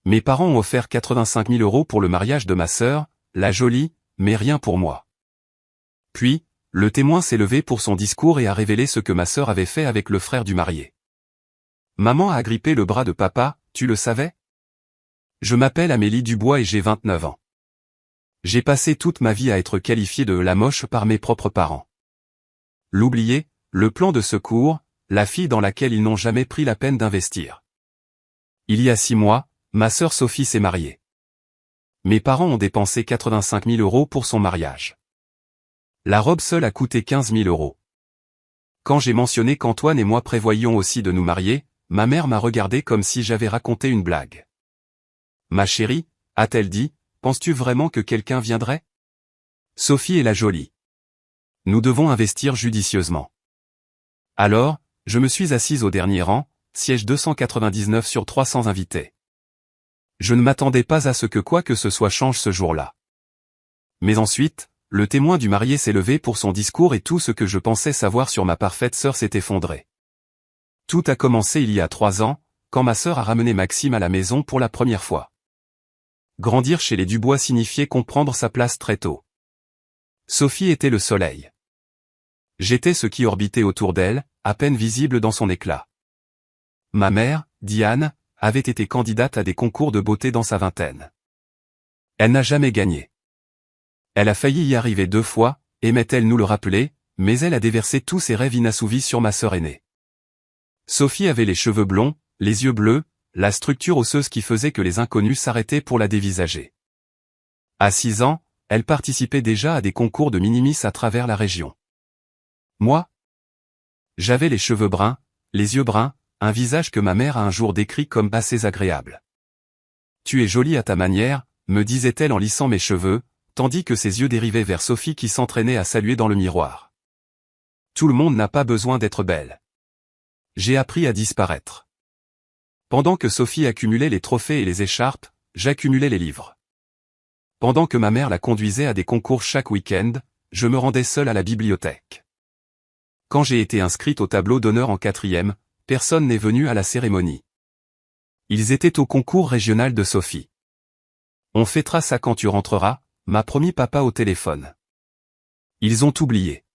Mes parents ont offert 85 000 € pour le mariage de ma sœur, la jolie, mais rien pour moi. Puis, le témoin s'est levé pour son discours et a révélé ce que ma sœur avait fait avec le frère du marié. Maman a agrippé le bras de papa, tu le savais? Je m'appelle Amélie Dubois et j'ai 29 ans. J'ai passé toute ma vie à être qualifiée de la moche par mes propres parents. L'oublier, le plan de secours, la fille dans laquelle ils n'ont jamais pris la peine d'investir. Il y a 6 mois, ma sœur Sophie s'est mariée. Mes parents ont dépensé 85 000 € pour son mariage. La robe seule a coûté 15 000 €. Quand j'ai mentionné qu'Antoine et moi prévoyions aussi de nous marier, ma mère m'a regardé comme si j'avais raconté une blague. Ma chérie, a-t-elle dit, penses-tu vraiment que quelqu'un viendrait? Sophie est la jolie. Nous devons investir judicieusement. Alors, je me suis assise au dernier rang, siège 299 sur 300 invités. Je ne m'attendais pas à ce que quoi que ce soit change ce jour-là. Mais ensuite, le témoin du marié s'est levé pour son discours et tout ce que je pensais savoir sur ma parfaite sœur s'est effondré. Tout a commencé il y a 3 ans, quand ma sœur a ramené Maxime à la maison pour la première fois. Grandir chez les Dubois signifiait comprendre sa place très tôt. Sophie était le soleil. J'étais ce qui orbitait autour d'elle, à peine visible dans son éclat. Ma mère, Diane, avait été candidate à des concours de beauté dans sa vingtaine. Elle n'a jamais gagné. Elle a failli y arriver 2 fois, aimait-elle nous le rappeler, mais elle a déversé tous ses rêves inassouvis sur ma sœur aînée. Sophie avait les cheveux blonds, les yeux bleus, la structure osseuse qui faisait que les inconnus s'arrêtaient pour la dévisager. À 6 ans, elle participait déjà à des concours de mini-miss à travers la région. Moi? J'avais les cheveux bruns, les yeux bruns, un visage que ma mère a un jour décrit comme assez agréable. Tu es jolie à ta manière, me disait-elle en lissant mes cheveux, tandis que ses yeux dérivaient vers Sophie qui s'entraînait à saluer dans le miroir. Tout le monde n'a pas besoin d'être belle. J'ai appris à disparaître. Pendant que Sophie accumulait les trophées et les écharpes, j'accumulais les livres. Pendant que ma mère la conduisait à des concours chaque week-end, je me rendais seul à la bibliothèque. Quand j'ai été inscrite au tableau d'honneur en 4e, personne n'est venu à la cérémonie. Ils étaient au concours régional de Sophie. On fêtera ça quand tu rentreras, m'a promis papa au téléphone. Ils ont oublié.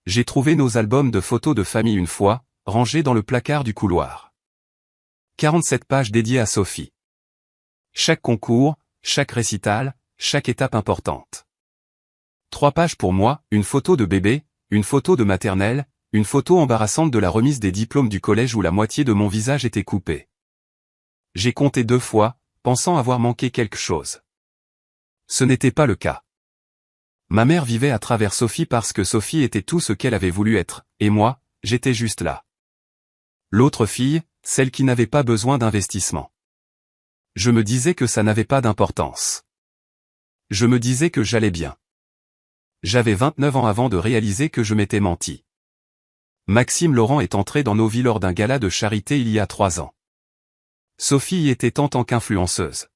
J'ai trouvé nos albums de photos de famille une fois, rangés dans le placard du couloir. 47 pages dédiées à Sophie. Chaque concours, chaque récital, chaque étape importante. 3 pages pour moi, une photo de bébé, une photo de maternelle, une photo embarrassante de la remise des diplômes du collège où la moitié de mon visage était coupée. J'ai compté 2 fois, pensant avoir manqué quelque chose. Ce n'était pas le cas. Ma mère vivait à travers Sophie parce que Sophie était tout ce qu'elle avait voulu être, et moi, j'étais juste là. L'autre fille, celle qui n'avait pas besoin d'investissement. Je me disais que ça n'avait pas d'importance. Je me disais que j'allais bien. J'avais 29 ans avant de réaliser que je m'étais menti. Maxime Laurent est entré dans nos vies lors d'un gala de charité il y a 3 ans. Sophie y était en tant qu'influenceuse.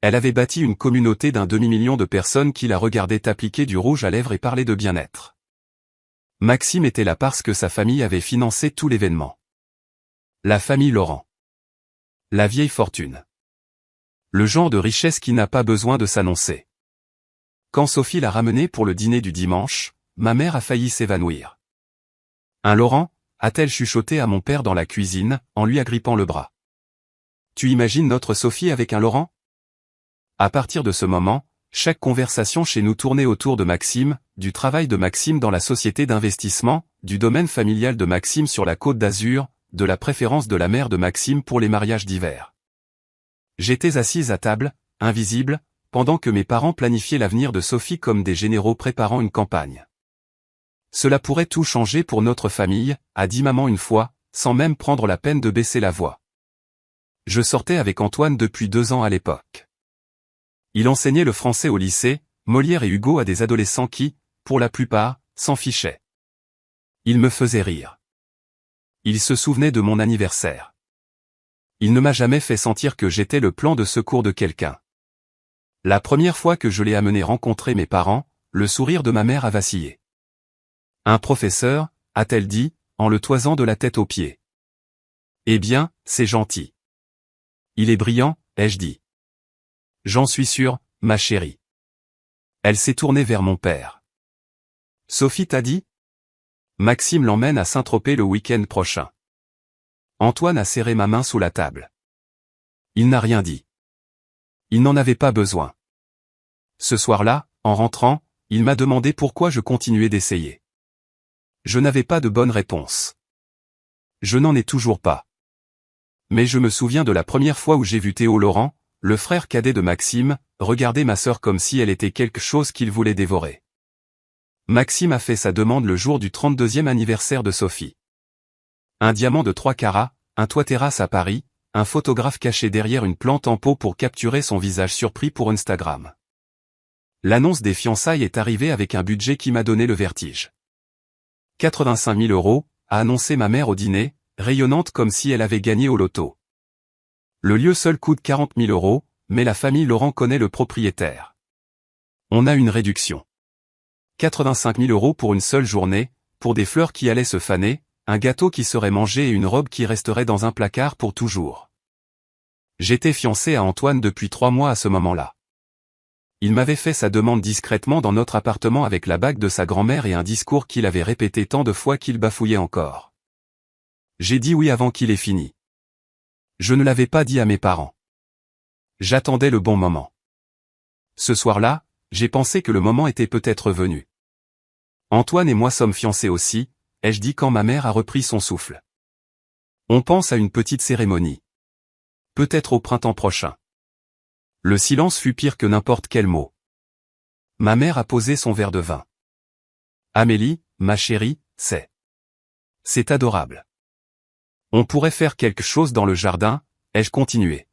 Elle avait bâti une communauté d'1 demi-million de personnes qui la regardaient appliquer du rouge à lèvres et parler de bien-être. Maxime était là parce que sa famille avait financé tout l'événement. La famille Laurent. La vieille fortune. Le genre de richesse qui n'a pas besoin de s'annoncer. Quand Sophie l'a ramenée pour le dîner du dimanche, ma mère a failli s'évanouir. Un Laurent, a-t-elle chuchoté à mon père dans la cuisine, en lui agrippant le bras. Tu imagines notre Sophie avec un Laurent? À partir de ce moment, chaque conversation chez nous tournait autour de Maxime, du travail de Maxime dans la société d'investissement, du domaine familial de Maxime sur la Côte d'Azur, de la préférence de la mère de Maxime pour les mariages d'hiver. J'étais assise à table, invisible, pendant que mes parents planifiaient l'avenir de Sophie comme des généraux préparant une campagne. Cela pourrait tout changer pour notre famille, a dit maman une fois, sans même prendre la peine de baisser la voix. Je sortais avec Antoine depuis 2 ans à l'époque. Il enseignait le français au lycée, Molière et Hugo à des adolescents qui, pour la plupart, s'en fichaient. Il me faisait rire. Il se souvenait de mon anniversaire. Il ne m'a jamais fait sentir que j'étais le plan de secours de quelqu'un. La première fois que je l'ai amené rencontrer mes parents, le sourire de ma mère a vacillé. Un professeur, a-t-elle dit, en le toisant de la tête aux pieds. Eh bien, c'est gentil. Il est brillant, ai-je dit. J'en suis sûr, ma chérie. Elle s'est tournée vers mon père. Sophie t'a dit? Maxime l'emmène à Saint-Tropez le week-end prochain. Antoine a serré ma main sous la table. Il n'a rien dit. Il n'en avait pas besoin. Ce soir-là, en rentrant, il m'a demandé pourquoi je continuais d'essayer. Je n'avais pas de bonne réponse. Je n'en ai toujours pas. Mais je me souviens de la première fois où j'ai vu Théo Laurent, le frère cadet de Maxime, regarder ma sœur comme si elle était quelque chose qu'il voulait dévorer. Maxime a fait sa demande le jour du 32e anniversaire de Sophie. Un diamant de 3 carats, un toit terrasse à Paris, un photographe caché derrière une plante en pot pour capturer son visage surpris pour Instagram. L'annonce des fiançailles est arrivée avec un budget qui m'a donné le vertige. 85 000 €, a annoncé ma mère au dîner, rayonnante comme si elle avait gagné au loto. Le lieu seul coûte 40 000 €, mais la famille Laurent connaît le propriétaire. On a une réduction. 85 000 € pour une seule journée, pour des fleurs qui allaient se faner, un gâteau qui serait mangé et une robe qui resterait dans un placard pour toujours. J'étais fiancé à Antoine depuis 3 mois à ce moment-là. Il m'avait fait sa demande discrètement dans notre appartement avec la bague de sa grand-mère et un discours qu'il avait répété tant de fois qu'il bafouillait encore. J'ai dit oui avant qu'il ait fini. Je ne l'avais pas dit à mes parents. J'attendais le bon moment. Ce soir-là, j'ai pensé que le moment était peut-être venu. Antoine et moi sommes fiancés aussi, ai-je dit quand ma mère a repris son souffle. On pense à une petite cérémonie. Peut-être au printemps prochain. Le silence fut pire que n'importe quel mot. Ma mère a posé son verre de vin. Amélie, ma chérie, c'est adorable. On pourrait faire quelque chose dans le jardin, ai-je continué.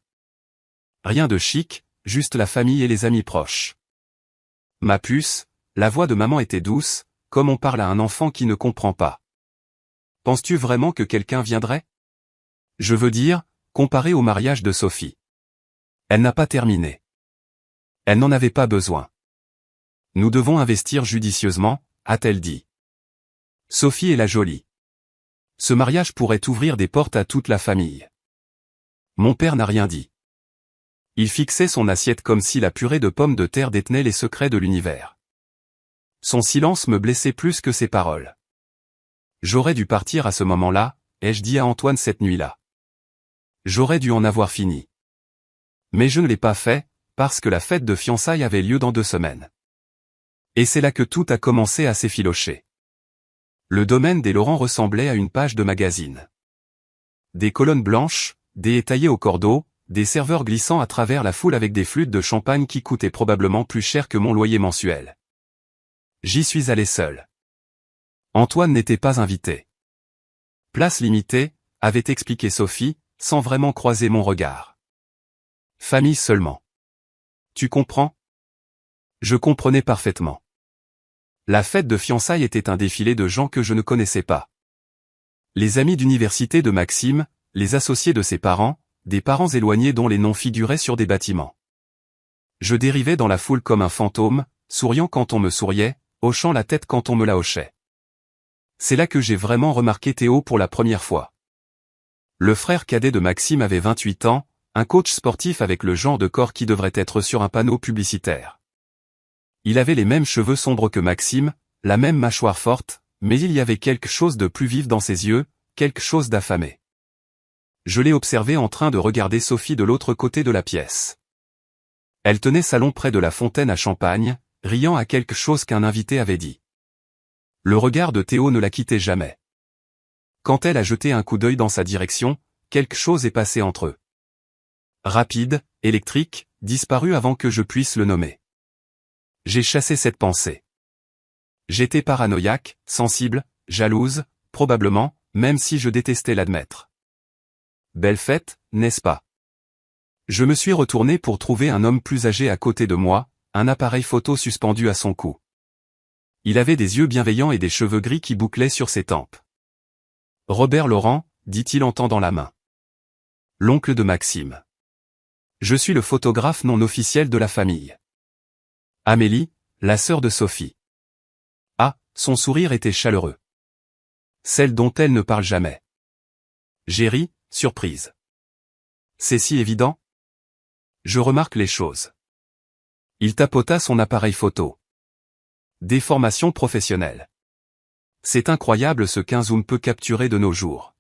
Rien de chic, juste la famille et les amis proches. Ma puce, la voix de maman était douce, comme on parle à un enfant qui ne comprend pas. Penses-tu vraiment que quelqu'un viendrait? Je veux dire, comparé au mariage de Sophie. Elle n'a pas terminé. Elle n'en avait pas besoin. Nous devons investir judicieusement, a-t-elle dit. Sophie est la jolie. Ce mariage pourrait ouvrir des portes à toute la famille. Mon père n'a rien dit. Il fixait son assiette comme si la purée de pommes de terre détenait les secrets de l'univers. Son silence me blessait plus que ses paroles. J'aurais dû partir à ce moment-là, ai-je dit à Antoine cette nuit-là. J'aurais dû en avoir fini. Mais je ne l'ai pas fait, parce que la fête de fiançailles avait lieu dans 2 semaines. Et c'est là que tout a commencé à s'effilocher. Le domaine des Laurent ressemblait à une page de magazine. Des colonnes blanches, des étayés au cordeau, des serveurs glissant à travers la foule avec des flûtes de champagne qui coûtaient probablement plus cher que mon loyer mensuel. J'y suis allé seul. Antoine n'était pas invité. Place limitée, avait expliqué Sophie, sans vraiment croiser mon regard. Famille seulement. Tu comprends? Je comprenais parfaitement. La fête de fiançailles était un défilé de gens que je ne connaissais pas. Les amis d'université de Maxime, les associés de ses parents, des parents éloignés dont les noms figuraient sur des bâtiments. Je dérivais dans la foule comme un fantôme, souriant quand on me souriait, hochant la tête quand on me la hochait. C'est là que j'ai vraiment remarqué Théo pour la première fois. Le frère cadet de Maxime avait 28 ans, un coach sportif avec le genre de corps qui devrait être sur un panneau publicitaire. Il avait les mêmes cheveux sombres que Maxime, la même mâchoire forte, mais il y avait quelque chose de plus vif dans ses yeux, quelque chose d'affamé. Je l'ai observé en train de regarder Sophie de l'autre côté de la pièce. Elle tenait salon près de la fontaine à champagne, riant à quelque chose qu'un invité avait dit. Le regard de Théo ne la quittait jamais. Quand elle a jeté un coup d'œil dans sa direction, quelque chose est passé entre eux. Rapide, électrique, disparu avant que je puisse le nommer. J'ai chassé cette pensée. J'étais paranoïaque, sensible, jalouse, probablement, même si je détestais l'admettre. Belle fête, n'est-ce pas? Je me suis retourné pour trouver un homme plus âgé à côté de moi, un appareil photo suspendu à son cou. Il avait des yeux bienveillants et des cheveux gris qui bouclaient sur ses tempes. Robert Laurent, dit-il en tendant la main. L'oncle de Maxime. Je suis le photographe non officiel de la famille. Amélie, la sœur de Sophie. Ah, son sourire était chaleureux. Celle dont elle ne parle jamais. J'ai ri, surprise. C'est si évident? Je remarque les choses. Il tapota son appareil photo. Déformation professionnelle. C'est incroyable ce qu'un zoom peut capturer de nos jours.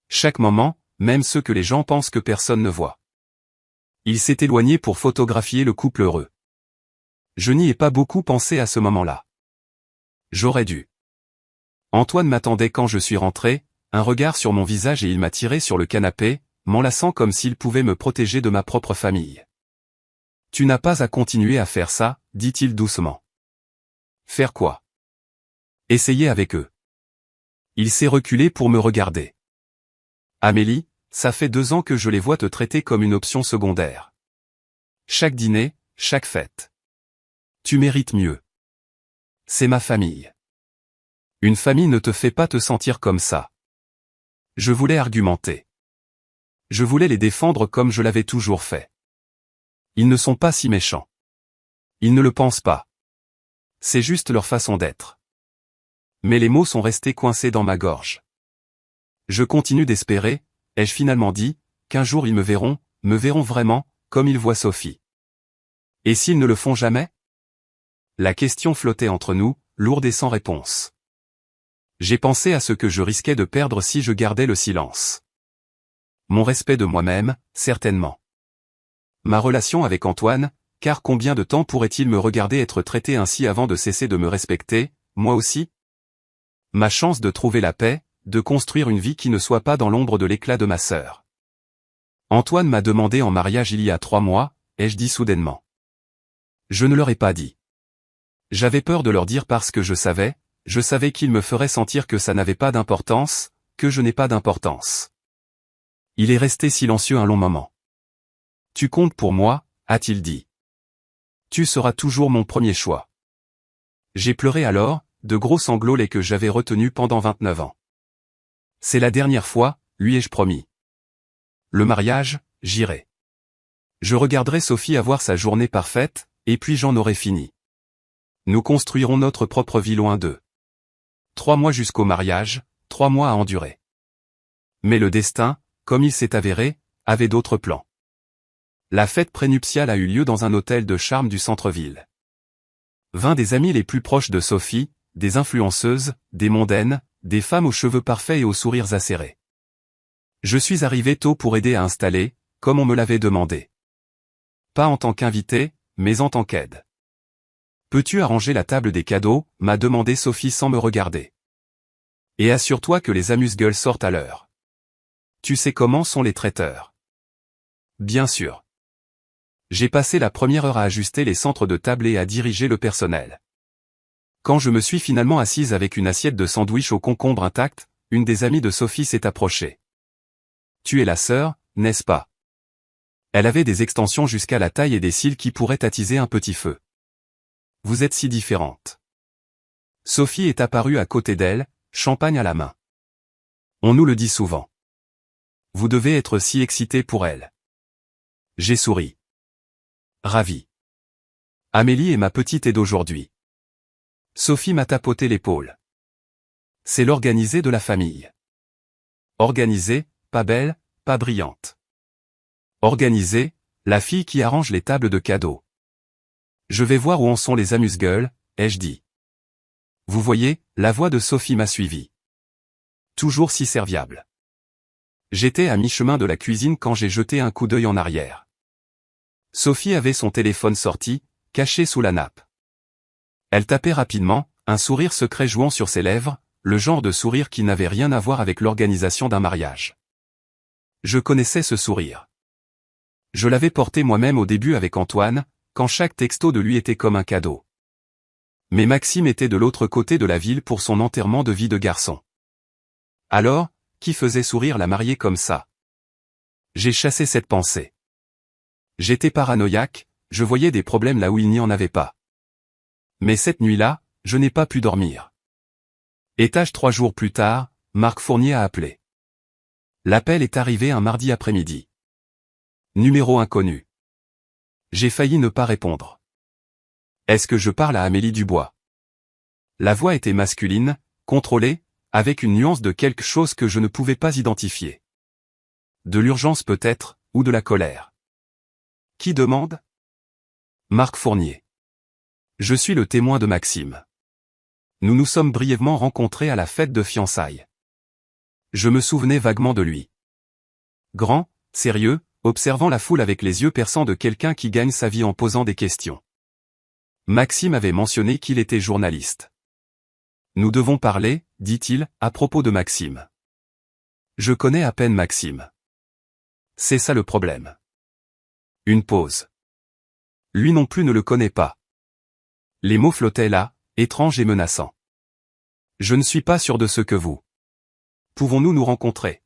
Chaque moment, même ceux que les gens pensent que personne ne voit. Il s'est éloigné pour photographier le couple heureux. Je n'y ai pas beaucoup pensé à ce moment-là. J'aurais dû. Antoine m'attendait quand je suis rentré, un regard sur mon visage et il m'a tiré sur le canapé, m'enlaçant comme s'il pouvait me protéger de ma propre famille. Tu n'as pas à continuer à faire ça, dit-il doucement. Faire quoi? Essayer avec eux. Il s'est reculé pour me regarder. Amélie, ça fait 2 ans que je les vois te traiter comme une option secondaire. Chaque dîner, chaque fête. Tu mérites mieux. C'est ma famille. Une famille ne te fait pas te sentir comme ça. Je voulais argumenter. Je voulais les défendre comme je l'avais toujours fait. Ils ne sont pas si méchants. Ils ne le pensent pas. C'est juste leur façon d'être. Mais les mots sont restés coincés dans ma gorge. Je continue d'espérer, ai-je finalement dit, qu'un jour ils me verront vraiment, comme ils voient Sophie. Et s'ils ne le font jamais? La question flottait entre nous, lourde et sans réponse. J'ai pensé à ce que je risquais de perdre si je gardais le silence. Mon respect de moi-même, certainement. Ma relation avec Antoine, car combien de temps pourrait-il me regarder être traité ainsi avant de cesser de me respecter, moi aussi? Ma chance de trouver la paix, de construire une vie qui ne soit pas dans l'ombre de l'éclat de ma sœur. Antoine m'a demandé en mariage il y a 3 mois, ai-je dit soudainement. Je ne leur ai pas dit. J'avais peur de leur dire parce que je savais qu'ils me feraient sentir que ça n'avait pas d'importance, que je n'ai pas d'importance. Il est resté silencieux un long moment. Tu comptes pour moi, a-t-il dit. Tu seras toujours mon premier choix. J'ai pleuré alors, de gros sanglots les que j'avais retenus pendant 29 ans. C'est la dernière fois, lui ai-je promis. Le mariage, j'irai. Je regarderai Sophie avoir sa journée parfaite, et puis j'en aurai fini. Nous construirons notre propre vie loin d'eux. 3 mois jusqu'au mariage, 3 mois à endurer. Mais le destin, comme il s'est avéré, avait d'autres plans. La fête prénuptiale a eu lieu dans un hôtel de charme du centre-ville. 20 des amis les plus proches de Sophie, des influenceuses, des mondaines, des femmes aux cheveux parfaits et aux sourires acérés. Je suis arrivé tôt pour aider à installer, comme on me l'avait demandé. Pas en tant qu'invité, mais en tant qu'aide. Peux-tu arranger la table des cadeaux, m'a demandé Sophie sans me regarder. Et assure-toi que les amuse-gueules sortent à l'heure. Tu sais comment sont les traiteurs. Bien sûr. J'ai passé la première heure à ajuster les centres de table et à diriger le personnel. Quand je me suis finalement assise avec une assiette de sandwich au concombre intact, une des amies de Sophie s'est approchée. Tu es la sœur, n'est-ce pas? Elle avait des extensions jusqu'à la taille et des cils qui pourraient attiser un petit feu. Vous êtes si différentes. Sophie est apparue à côté d'elle, champagne à la main. On nous le dit souvent. Vous devez être si excité pour elle. J'ai souri. Ravi. Amélie est ma petite aide d'aujourd'hui. Sophie m'a tapoté l'épaule. C'est l'organisée de la famille. Organisée, pas belle, pas brillante. Organisée, la fille qui arrange les tables de cadeaux. Je vais voir où en sont les amuse-gueules, ai-je dit. Vous voyez, la voix de Sophie m'a suivi. Toujours si serviable. J'étais à mi-chemin de la cuisine quand j'ai jeté un coup d'œil en arrière. Sophie avait son téléphone sorti, caché sous la nappe. Elle tapait rapidement, un sourire secret jouant sur ses lèvres, le genre de sourire qui n'avait rien à voir avec l'organisation d'un mariage. Je connaissais ce sourire. Je l'avais porté moi-même au début avec Antoine, quand chaque texto de lui était comme un cadeau. Mais Maxime était de l'autre côté de la ville pour son enterrement de vie de garçon. Alors, qui faisait sourire la mariée comme ça? J'ai chassé cette pensée. J'étais paranoïaque, je voyais des problèmes là où il n'y en avait pas. Mais cette nuit-là, je n'ai pas pu dormir. Étage 3 jours plus tard, Marc Fournier a appelé. L'appel est arrivé un mardi après-midi. Numéro inconnu. J'ai failli ne pas répondre. Est-ce que je parle à Amélie Dubois? La voix était masculine, contrôlée, avec une nuance de quelque chose que je ne pouvais pas identifier. De l'urgence peut-être, ou de la colère? Qui demande? Marc Fournier. Je suis le témoin de Maxime. Nous nous sommes brièvement rencontrés à la fête de fiançailles. Je me souvenais vaguement de lui. Grand, sérieux, observant la foule avec les yeux perçants de quelqu'un qui gagne sa vie en posant des questions. Maxime avait mentionné qu'il était journaliste. Nous devons parler, dit-il, à propos de Maxime. Je connais à peine Maxime. C'est ça le problème. Une pause. Lui non plus ne le connaît pas. Les mots flottaient là, étranges et menaçants. Je ne suis pas sûr de ce que vous. Pouvons-nous nous rencontrer?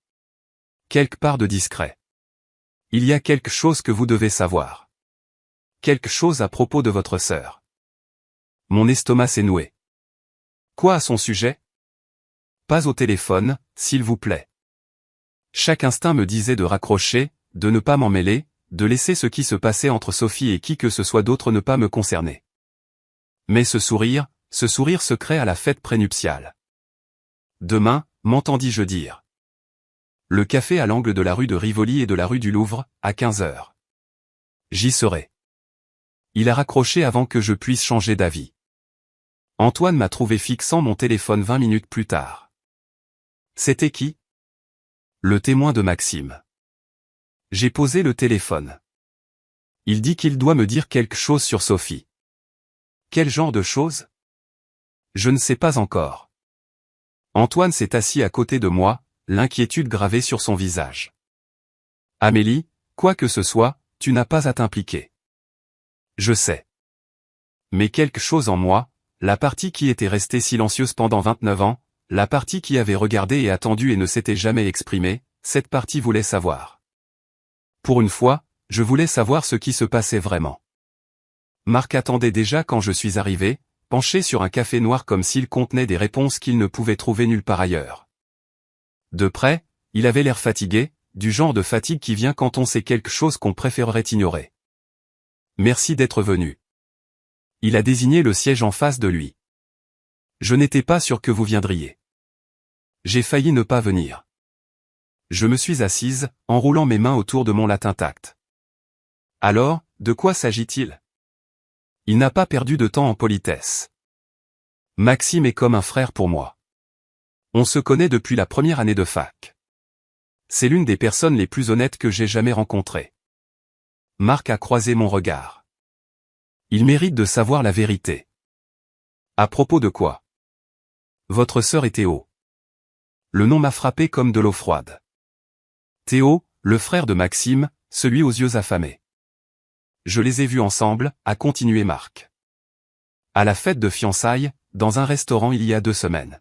Quelque part de discret. Il y a quelque chose que vous devez savoir. Quelque chose à propos de votre sœur. Mon estomac s'est noué. Quoi à son sujet? Pas au téléphone, s'il vous plaît. Chaque instinct me disait de raccrocher, de ne pas m'en mêler, de laisser ce qui se passait entre Sophie et qui que ce soit d'autre ne pas me concerner. Mais ce sourire secret à la fête prénuptiale. Demain, m'entendis-je dire. Le café à l'angle de la rue de Rivoli et de la rue du Louvre, à 15h. J'y serai. Il a raccroché avant que je puisse changer d'avis. Antoine m'a trouvé fixant mon téléphone 20 minutes plus tard. C'était qui? Le témoin de Maxime. J'ai posé le téléphone. Il dit qu'il doit me dire quelque chose sur Sophie. Quel genre de chose? Je ne sais pas encore. Antoine s'est assis à côté de moi, l'inquiétude gravée sur son visage. Amélie, quoi que ce soit, tu n'as pas à t'impliquer. Je sais. Mais quelque chose en moi, la partie qui était restée silencieuse pendant 29 ans, la partie qui avait regardé et attendu et ne s'était jamais exprimée, cette partie voulait savoir. Pour une fois, je voulais savoir ce qui se passait vraiment. Marc attendait déjà quand je suis arrivé, penché sur un café noir comme s'il contenait des réponses qu'il ne pouvait trouver nulle part ailleurs. De près, il avait l'air fatigué, du genre de fatigue qui vient quand on sait quelque chose qu'on préférerait ignorer. Merci d'être venu. Il a désigné le siège en face de lui. Je n'étais pas sûr que vous viendriez. J'ai failli ne pas venir. Je me suis assise, enroulant mes mains autour de mon latin tact. Alors, de quoi s'agit-il? Il n'a pas perdu de temps en politesse. Maxime est comme un frère pour moi. On se connaît depuis la première année de fac. C'est l'une des personnes les plus honnêtes que j'ai jamais rencontrées. Marc a croisé mon regard. Il mérite de savoir la vérité. À propos de quoi? Votre sœur et Théo. Le nom m'a frappé comme de l'eau froide. Théo, le frère de Maxime, celui aux yeux affamés. Je les ai vus ensemble, a continué Marc. À la fête de fiançailles, dans un restaurant il y a 2 semaines.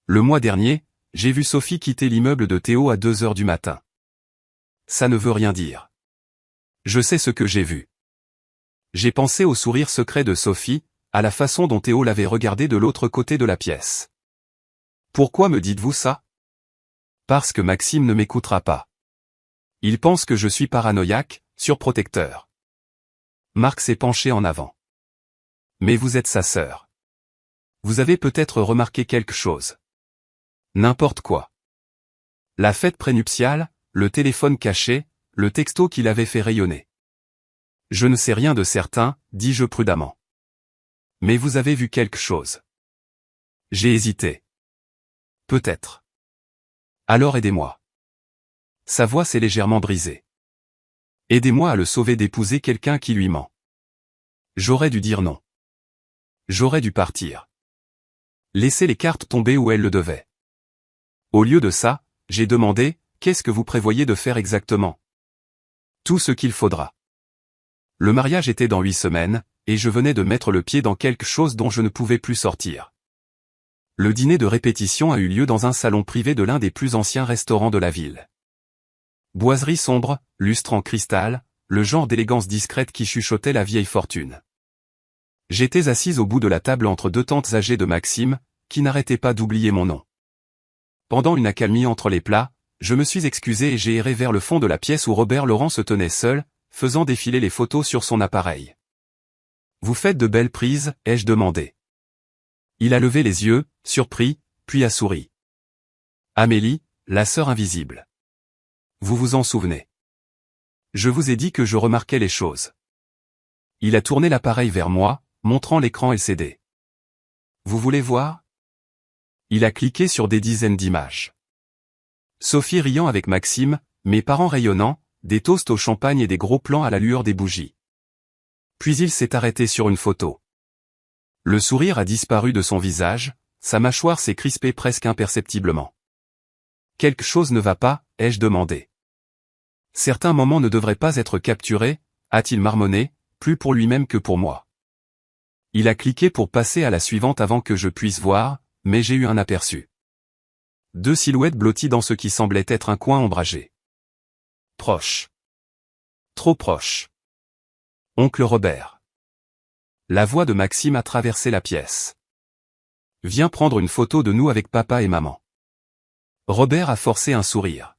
Le mois dernier, j'ai vu Sophie quitter l'immeuble de Théo à 2h du matin. Ça ne veut rien dire. Je sais ce que j'ai vu. J'ai pensé au sourire secret de Sophie, à la façon dont Théo l'avait regardé de l'autre côté de la pièce. Pourquoi me dites-vous ça? Parce que Maxime ne m'écoutera pas. Il pense que je suis paranoïaque, surprotecteur. Marc s'est penché en avant. Mais vous êtes sa sœur. Vous avez peut-être remarqué quelque chose. N'importe quoi. La fête prénuptiale, le téléphone caché, le texto qu'il avait fait rayonner. Je ne sais rien de certain, dis-je prudemment. Mais vous avez vu quelque chose. J'ai hésité. Peut-être. Alors aidez-moi. Sa voix s'est légèrement brisée. Aidez-moi à le sauver d'épouser quelqu'un qui lui ment. J'aurais dû dire non. J'aurais dû partir. Laisser les cartes tomber où elles le devaient. Au lieu de ça, j'ai demandé, qu'est-ce que vous prévoyez de faire exactement? Tout ce qu'il faudra. Le mariage était dans 8 semaines, et je venais de mettre le pied dans quelque chose dont je ne pouvais plus sortir. Le dîner de répétition a eu lieu dans un salon privé de l'un des plus anciens restaurants de la ville. Boiserie sombre, lustre en cristal, le genre d'élégance discrète qui chuchotait la vieille fortune. J'étais assise au bout de la table entre 2 tantes âgées de Maxime, qui n'arrêtaient pas d'oublier mon nom. Pendant une accalmie entre les plats, je me suis excusé et j'ai erré vers le fond de la pièce où Robert Laurent se tenait seul, faisant défiler les photos sur son appareil. Vous faites de belles prises, ai-je demandé. Il a levé les yeux, surpris, puis a souri. Amélie, la sœur invisible. Vous vous en souvenez. Je vous ai dit que je remarquais les choses. Il a tourné l'appareil vers moi, montrant l'écran LCD. Vous voulez voir? Il a cliqué sur des dizaines d'images. Sophie riant avec Maxime, mes parents rayonnants, des toasts au champagne et des gros plans à la lueur des bougies. Puis il s'est arrêté sur une photo. Le sourire a disparu de son visage, sa mâchoire s'est crispée presque imperceptiblement. Quelque chose ne va pas, ai-je demandé. Certains moments ne devraient pas être capturés, a-t-il marmonné, plus pour lui-même que pour moi. Il a cliqué pour passer à la suivante avant que je puisse voir, mais j'ai eu un aperçu. 2 silhouettes blotties dans ce qui semblait être un coin ombragé. Proche. Trop proche. Oncle Robert. La voix de Maxime a traversé la pièce. Viens prendre une photo de nous avec papa et maman. Robert a forcé un sourire.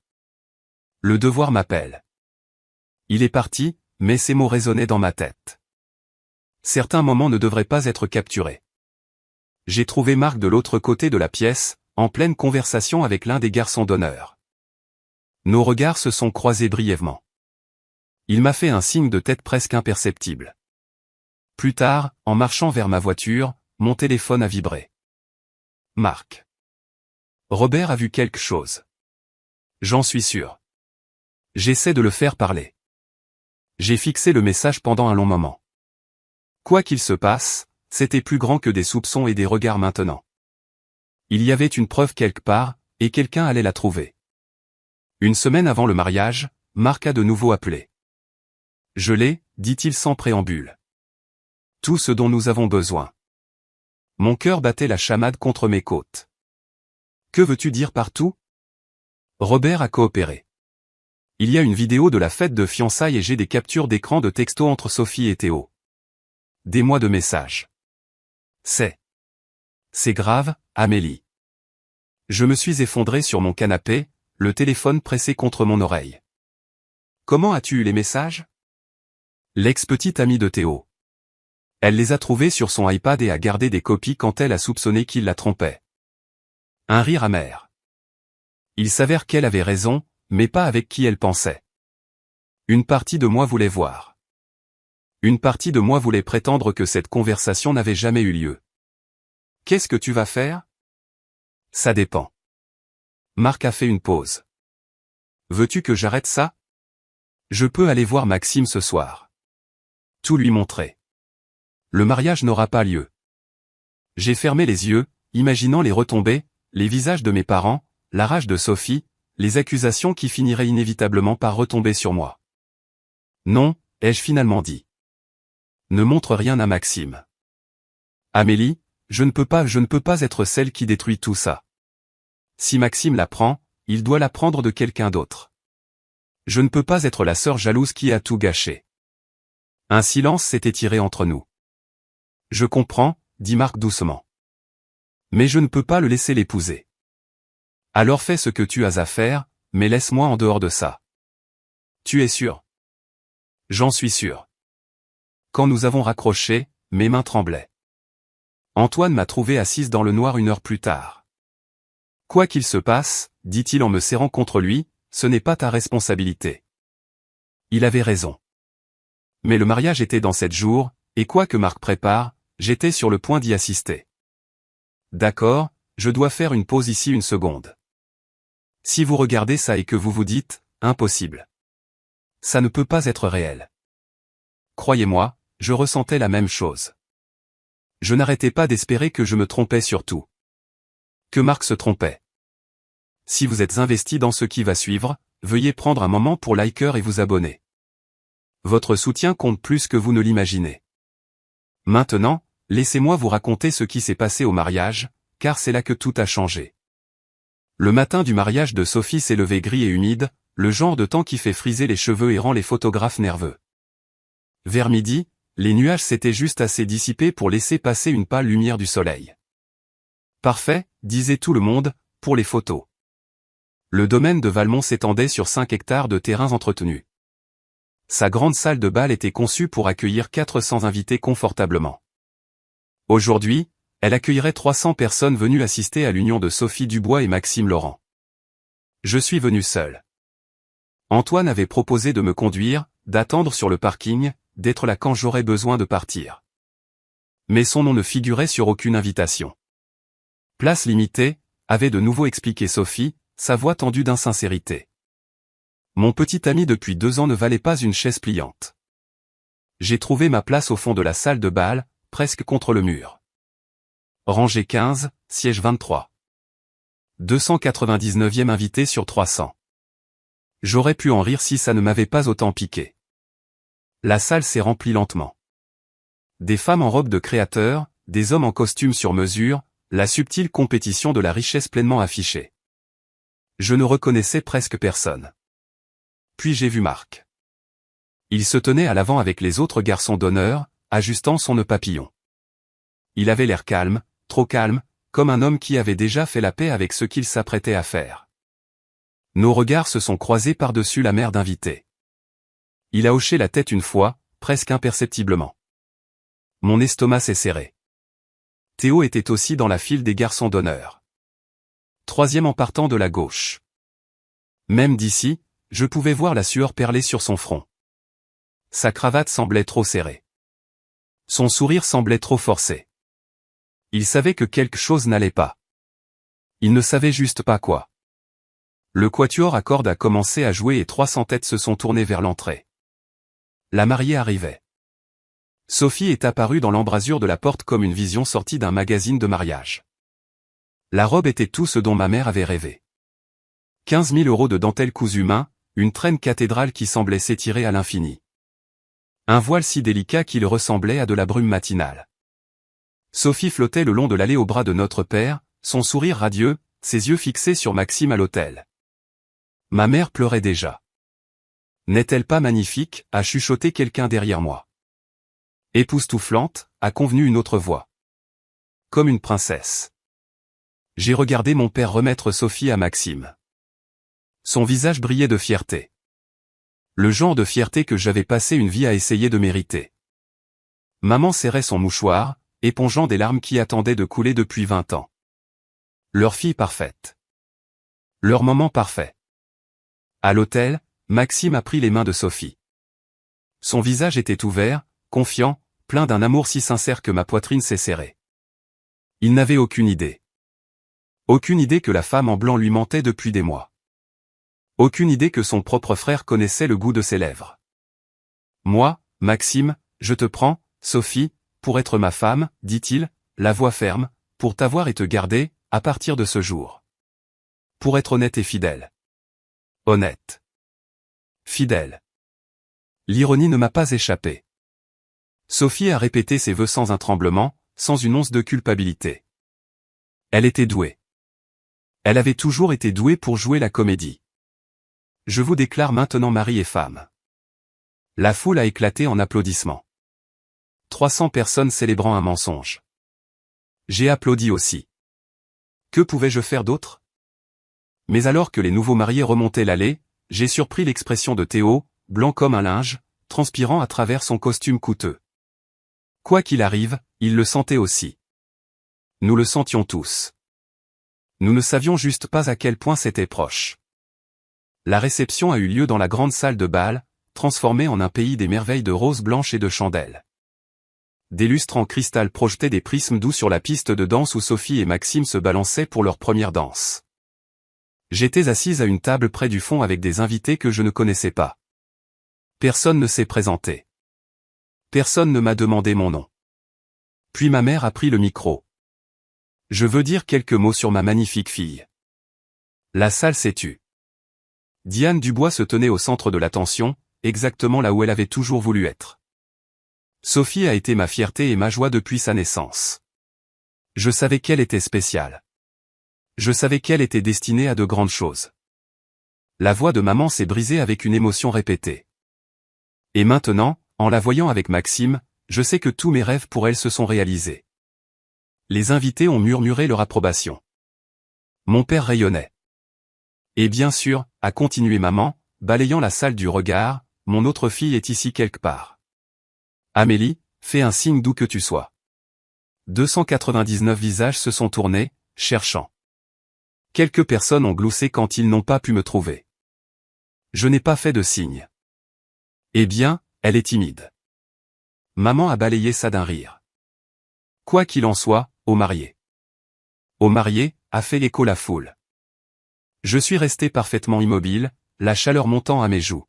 Le devoir m'appelle. Il est parti, mais ces mots résonnaient dans ma tête. Certains moments ne devraient pas être capturés. J'ai trouvé Marc de l'autre côté de la pièce, en pleine conversation avec l'un des garçons d'honneur. Nos regards se sont croisés brièvement. Il m'a fait un signe de tête presque imperceptible. Plus tard, en marchant vers ma voiture, mon téléphone a vibré. Marc. Robert a vu quelque chose. J'en suis sûr. J'essaie de le faire parler. J'ai fixé le message pendant un long moment. Quoi qu'il se passe, c'était plus grand que des soupçons et des regards maintenant. Il y avait une preuve quelque part, et quelqu'un allait la trouver. Une semaine avant le mariage, Marc a de nouveau appelé. Je l'ai, dit-il sans préambule. Tout ce dont nous avons besoin. Mon cœur battait la chamade contre mes côtes. Que veux-tu dire par tout? Robert a coopéré. Il y a une vidéo de la fête de fiançailles et j'ai des captures d'écran de textos entre Sophie et Théo. Des mois de messages. C'est grave, Amélie. Je me suis effondré sur mon canapé, le téléphone pressé contre mon oreille. Comment as-tu eu les messages? L'ex-petite amie de Théo. Elle les a trouvés sur son iPad et a gardé des copies quand elle a soupçonné qu'il la trompait. Un rire amer. Il s'avère qu'elle avait raison, mais pas avec qui elle pensait. Une partie de moi voulait voir. Une partie de moi voulait prétendre que cette conversation n'avait jamais eu lieu. Qu'est-ce que tu vas faire? Ça dépend. Marc a fait une pause. Veux-tu que j'arrête ça? Je peux aller voir Maxime ce soir. Tout lui montrer. Le mariage n'aura pas lieu. J'ai fermé les yeux, imaginant les retombées, les visages de mes parents, la rage de Sophie, les accusations qui finiraient inévitablement par retomber sur moi. Non, ai-je finalement dit. Ne montre rien à Maxime. Amélie, je ne peux pas être celle qui détruit tout ça. Si Maxime l'apprend, il doit l'apprendre de quelqu'un d'autre. Je ne peux pas être la sœur jalouse qui a tout gâché. Un silence s'est étiré entre nous. Je comprends, dit Marc doucement. Mais je ne peux pas le laisser l'épouser. Alors fais ce que tu as à faire, mais laisse-moi en dehors de ça. Tu es sûr? J'en suis sûr. Quand nous avons raccroché, mes mains tremblaient. Antoine m'a trouvé assise dans le noir 1 heure plus tard. Quoi qu'il se passe, dit-il en me serrant contre lui, ce n'est pas ta responsabilité. Il avait raison. Mais le mariage était dans 7 jours, et quoi que Marc prépare, j'étais sur le point d'y assister. D'accord, je dois faire une pause ici 1 seconde. Si vous regardez ça et que vous vous dites, impossible. Ça ne peut pas être réel. Croyez-moi, je ressentais la même chose. Je n'arrêtais pas d'espérer que je me trompais sur tout. Que Marc se trompait. Si vous êtes investi dans ce qui va suivre, veuillez prendre un moment pour liker et vous abonner. Votre soutien compte plus que vous ne l'imaginez. Maintenant, laissez-moi vous raconter ce qui s'est passé au mariage, car c'est là que tout a changé. Le matin du mariage de Sophie s'est levé gris et humide, le genre de temps qui fait friser les cheveux et rend les photographes nerveux. Vers midi, les nuages s'étaient juste assez dissipés pour laisser passer une pâle lumière du soleil. Parfait, disait tout le monde, pour les photos. Le domaine de Valmont s'étendait sur 5 hectares de terrains entretenus. Sa grande salle de bal était conçue pour accueillir 400 invités confortablement. Aujourd'hui, elle accueillerait 300 personnes venues assister à l'union de Sophie Dubois et Maxime Laurent. Je suis venu seul. Antoine avait proposé de me conduire, d'attendre sur le parking, d'être là quand j'aurais besoin de partir. Mais son nom ne figurait sur aucune invitation. Place limitée, avait de nouveau expliqué Sophie, sa voix tendue d'insincérité. Mon petit ami depuis 2 ans ne valait pas une chaise pliante. J'ai trouvé ma place au fond de la salle de bal, presque contre le mur. Rangée 15, siège 23. 299e invité sur 300. J'aurais pu en rire si ça ne m'avait pas autant piqué. La salle s'est remplie lentement. Des femmes en robe de créateur, des hommes en costume sur mesure, la subtile compétition de la richesse pleinement affichée. Je ne reconnaissais presque personne. Puis j'ai vu Marc. Il se tenait à l'avant avec les autres garçons d'honneur, ajustant son nœud papillon. Il avait l'air calme, trop calme, comme un homme qui avait déjà fait la paix avec ce qu'il s'apprêtait à faire. Nos regards se sont croisés par-dessus la mer d'invités. Il a hoché la tête une fois, presque imperceptiblement. Mon estomac s'est serré. Théo était aussi dans la file des garçons d'honneur. 3e en partant de la gauche. Même d'ici, je pouvais voir la sueur perler sur son front. Sa cravate semblait trop serrée. Son sourire semblait trop forcé. Il savait que quelque chose n'allait pas. Il ne savait juste pas quoi. Le quatuor à cordes a commencé à jouer et 300 têtes se sont tournées vers l'entrée. La mariée arrivait. Sophie est apparue dans l'embrasure de la porte comme une vision sortie d'un magazine de mariage. La robe était tout ce dont ma mère avait rêvé. 15 000 € de dentelle cousue main, une traîne cathédrale qui semblait s'étirer à l'infini. Un voile si délicat qu'il ressemblait à de la brume matinale. Sophie flottait le long de l'allée au bras de notre père, son sourire radieux, ses yeux fixés sur Maxime à l'autel. Ma mère pleurait déjà. N'est-elle pas magnifique, a chuchoté quelqu'un derrière moi. Époustouflante, a convenu une autre voix. Comme une princesse. J'ai regardé mon père remettre Sophie à Maxime. Son visage brillait de fierté. Le genre de fierté que j'avais passé une vie à essayer de mériter. Maman serrait son mouchoir, épongeant des larmes qui attendaient de couler depuis 20 ans. Leur fille parfaite. Leur moment parfait. À l'autel, Maxime a pris les mains de Sophie. Son visage était ouvert, confiant, plein d'un amour si sincère que ma poitrine s'est serrée. Il n'avait aucune idée. Aucune idée que la femme en blanc lui mentait depuis des mois. Aucune idée que son propre frère connaissait le goût de ses lèvres. Moi, Maxime, je te prends, Sophie, pour être ma femme, dit-il, la voix ferme, pour t'avoir et te garder, à partir de ce jour. Pour être honnête et fidèle. Honnête. Fidèle. L'ironie ne m'a pas échappé. Sophie a répété ses vœux sans un tremblement, sans une once de culpabilité. Elle était douée. Elle avait toujours été douée pour jouer la comédie. Je vous déclare maintenant mari et femme. La foule a éclaté en applaudissements. 300 personnes célébrant un mensonge. J'ai applaudi aussi. Que pouvais-je faire d'autre? Mais alors que les nouveaux mariés remontaient l'allée, j'ai surpris l'expression de Théo, blanc comme un linge, transpirant à travers son costume coûteux. Quoi qu'il arrive, il le sentait aussi. Nous le sentions tous. Nous ne savions juste pas à quel point c'était proche. La réception a eu lieu dans la grande salle de bal, transformée en un pays des merveilles de roses blanches et de chandelles. Des lustres en cristal projetaient des prismes doux sur la piste de danse où Sophie et Maxime se balançaient pour leur première danse. J'étais assise à une table près du fond avec des invités que je ne connaissais pas. Personne ne s'est présenté. Personne ne m'a demandé mon nom. Puis ma mère a pris le micro. Je veux dire quelques mots sur ma magnifique fille. La salle s'est tue. Diane Dubois se tenait au centre de l'attention, exactement là où elle avait toujours voulu être. Sophie a été ma fierté et ma joie depuis sa naissance. Je savais qu'elle était spéciale. Je savais qu'elle était destinée à de grandes choses. La voix de maman s'est brisée avec une émotion répétée. Et maintenant, en la voyant avec Maxime, je sais que tous mes rêves pour elle se sont réalisés. Les invités ont murmuré leur approbation. Mon père rayonnait. Et bien sûr, a continué maman, balayant la salle du regard, mon autre fille est ici quelque part. Amélie, fais un signe d'où que tu sois. 299 visages se sont tournés, cherchant. Quelques personnes ont gloussé quand ils n'ont pas pu me trouver. Je n'ai pas fait de signe. Eh bien, elle est timide. Maman a balayé ça d'un rire. Quoi qu'il en soit, au marié. Au marié, a fait écho la foule. Je suis resté parfaitement immobile, la chaleur montant à mes joues.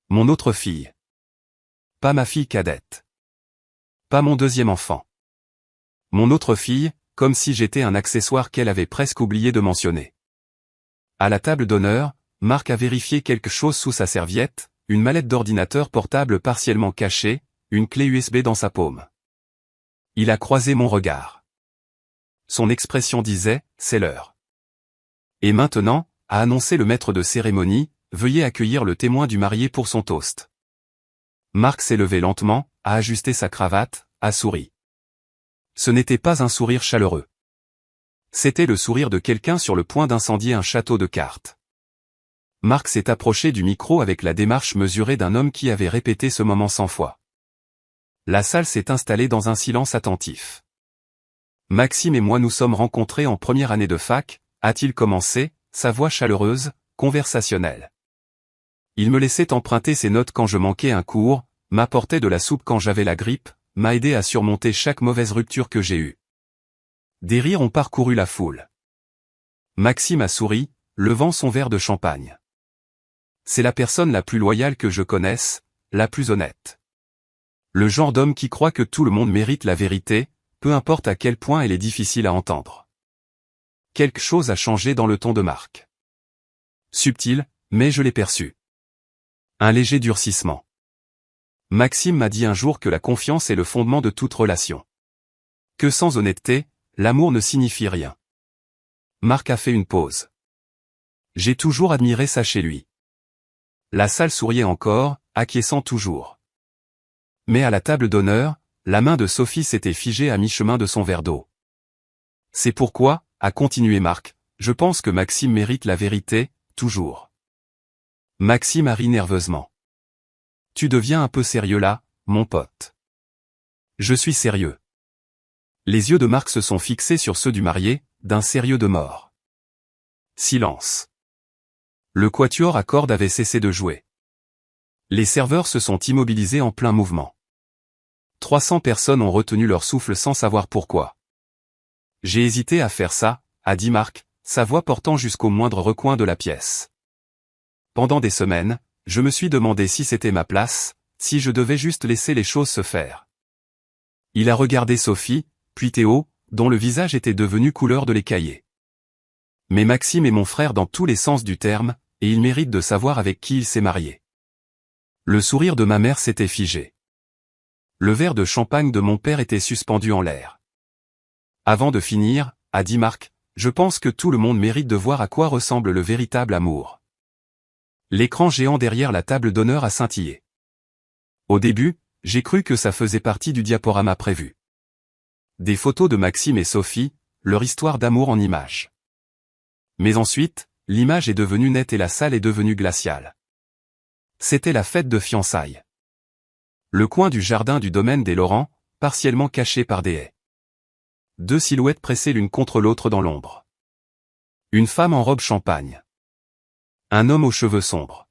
Mon autre fille. Pas ma fille cadette. Pas mon deuxième enfant. Mon autre fille, comme si j'étais un accessoire qu'elle avait presque oublié de mentionner. À la table d'honneur, Marc a vérifié quelque chose sous sa serviette, une mallette d'ordinateur portable partiellement cachée, une clé USB dans sa paume. Il a croisé mon regard. Son expression disait, c'est l'heure. Et maintenant, a annoncé le maître de cérémonie, veuillez accueillir le témoin du marié pour son toast. Marc s'est levé lentement, a ajusté sa cravate, a souri. Ce n'était pas un sourire chaleureux. C'était le sourire de quelqu'un sur le point d'incendier un château de cartes. Marc s'est approché du micro avec la démarche mesurée d'un homme qui avait répété ce moment 100 fois. La salle s'est installée dans un silence attentif. Maxime et moi nous sommes rencontrés en première année de fac, a-t-il commencé, sa voix chaleureuse, conversationnelle. Il me laissait emprunter ses notes quand je manquais un cours, m'apportait de la soupe quand j'avais la grippe, m'a aidé à surmonter chaque mauvaise rupture que j'ai eue. Des rires ont parcouru la foule. Maxime a souri, levant son verre de champagne. C'est la personne la plus loyale que je connaisse, la plus honnête. Le genre d'homme qui croit que tout le monde mérite la vérité, peu importe à quel point elle est difficile à entendre. Quelque chose a changé dans le ton de Marc. Subtil, mais je l'ai perçu. Un léger durcissement. Maxime m'a dit un jour que la confiance est le fondement de toute relation. Que sans honnêteté, l'amour ne signifie rien. Marc a fait une pause. J'ai toujours admiré ça chez lui. La salle souriait encore, acquiesçant toujours. Mais à la table d'honneur, la main de Sophie s'était figée à mi-chemin de son verre d'eau. C'est pourquoi, a continué Marc, je pense que Maxime mérite la vérité, toujours. Maxime a ri nerveusement. Tu deviens un peu sérieux là, mon pote. Je suis sérieux. Les yeux de Marc se sont fixés sur ceux du marié, d'un sérieux de mort. Silence. Le quatuor à cordes avait cessé de jouer. Les serveurs se sont immobilisés en plein mouvement. 300 personnes ont retenu leur souffle sans savoir pourquoi. J'ai hésité à faire ça, a dit Marc, sa voix portant jusqu'au moindre recoin de la pièce. Pendant des semaines, je me suis demandé si c'était ma place, si je devais juste laisser les choses se faire. Il a regardé Sophie, puis Théo, dont le visage était devenu couleur de lait caillé. Mais Maxime est mon frère dans tous les sens du terme, et il mérite de savoir avec qui il s'est marié. Le sourire de ma mère s'était figé. Le verre de champagne de mon père était suspendu en l'air. Avant de finir, a dit Marc, je pense que tout le monde mérite de voir à quoi ressemble le véritable amour. L'écran géant derrière la table d'honneur a scintillé. Au début, j'ai cru que ça faisait partie du diaporama prévu. Des photos de Maxime et Sophie, leur histoire d'amour en images. Mais ensuite, l'image est devenue nette et la salle est devenue glaciale. C'était la fête de fiançailles. Le coin du jardin du domaine des Laurent, partiellement caché par des haies. 2 silhouettes pressées l'une contre l'autre dans l'ombre. Une femme en robe champagne. Un homme aux cheveux sombres.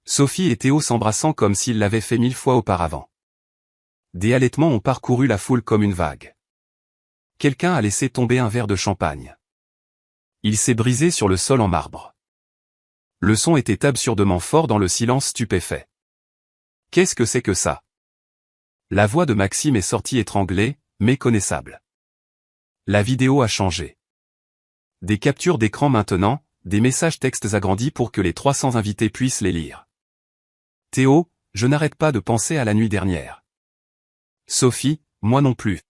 Sophie et Théo s'embrassant comme s'ils l'avaient fait 1000 fois auparavant. Des halètements ont parcouru la foule comme une vague. Quelqu'un a laissé tomber un verre de champagne. Il s'est brisé sur le sol en marbre. Le son était absurdement fort dans le silence stupéfait. Qu'est-ce que c'est que ça? La voix de Maxime est sortie étranglée, méconnaissable. La vidéo a changé. Des captures d'écran maintenant, des messages textes agrandis pour que les 300 invités puissent les lire. Théo, je n'arrête pas de penser à la nuit dernière. Sophie, moi non plus.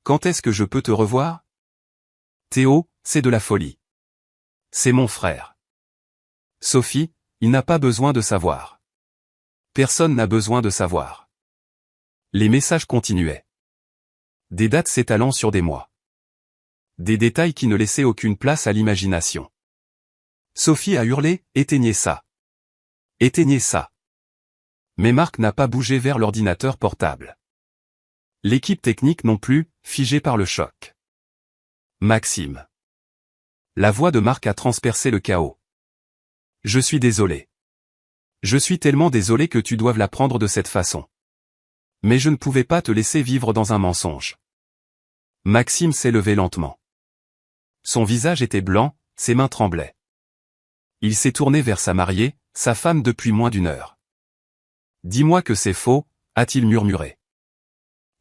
Quand est-ce que je peux te revoir? Théo, c'est de la folie. C'est mon frère. Sophie, il n'a pas besoin de savoir. Personne n'a besoin de savoir. Les messages continuaient. Des dates s'étalant sur des mois. Des détails qui ne laissaient aucune place à l'imagination. Sophie a hurlé, éteignez ça. Éteignez ça. Mais Marc n'a pas bougé vers l'ordinateur portable. L'équipe technique non plus, figée par le choc. Maxime. La voix de Marc a transpercé le chaos. Je suis désolé. Je suis tellement désolé que tu doives l'apprendre de cette façon. Mais je ne pouvais pas te laisser vivre dans un mensonge. Maxime s'est levé lentement. Son visage était blanc, ses mains tremblaient. Il s'est tourné vers sa mariée, sa femme depuis moins d'une heure. Dis-moi que c'est faux, a-t-il murmuré.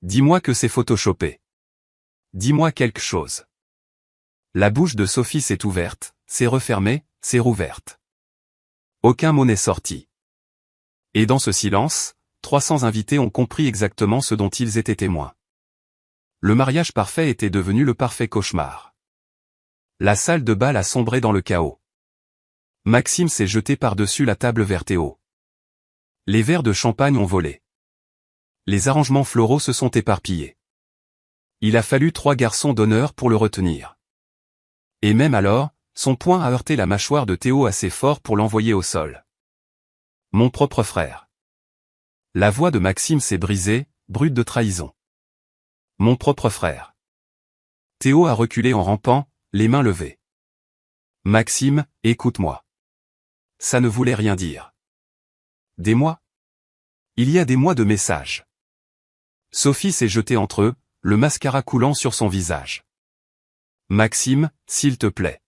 Dis-moi que c'est photoshopé. Dis-moi quelque chose. La bouche de Sophie s'est ouverte, s'est refermée, s'est rouverte. Aucun mot n'est sorti. Et dans ce silence, 300 invités ont compris exactement ce dont ils étaient témoins. Le mariage parfait était devenu le parfait cauchemar. La salle de bal a sombré dans le chaos. Maxime s'est jeté par-dessus la table vers Théo. Les verres de champagne ont volé. Les arrangements floraux se sont éparpillés. Il a fallu 3 garçons d'honneur pour le retenir. Et même alors, son poing a heurté la mâchoire de Théo assez fort pour l'envoyer au sol. Mon propre frère. La voix de Maxime s'est brisée, brute de trahison. Mon propre frère. Théo a reculé en rampant, les mains levées. Maxime, écoute-moi. Ça ne voulait rien dire. Des mois? Il y a des mois de messages. Sophie s'est jetée entre eux, le mascara coulant sur son visage. Maxime, s'il te plaît.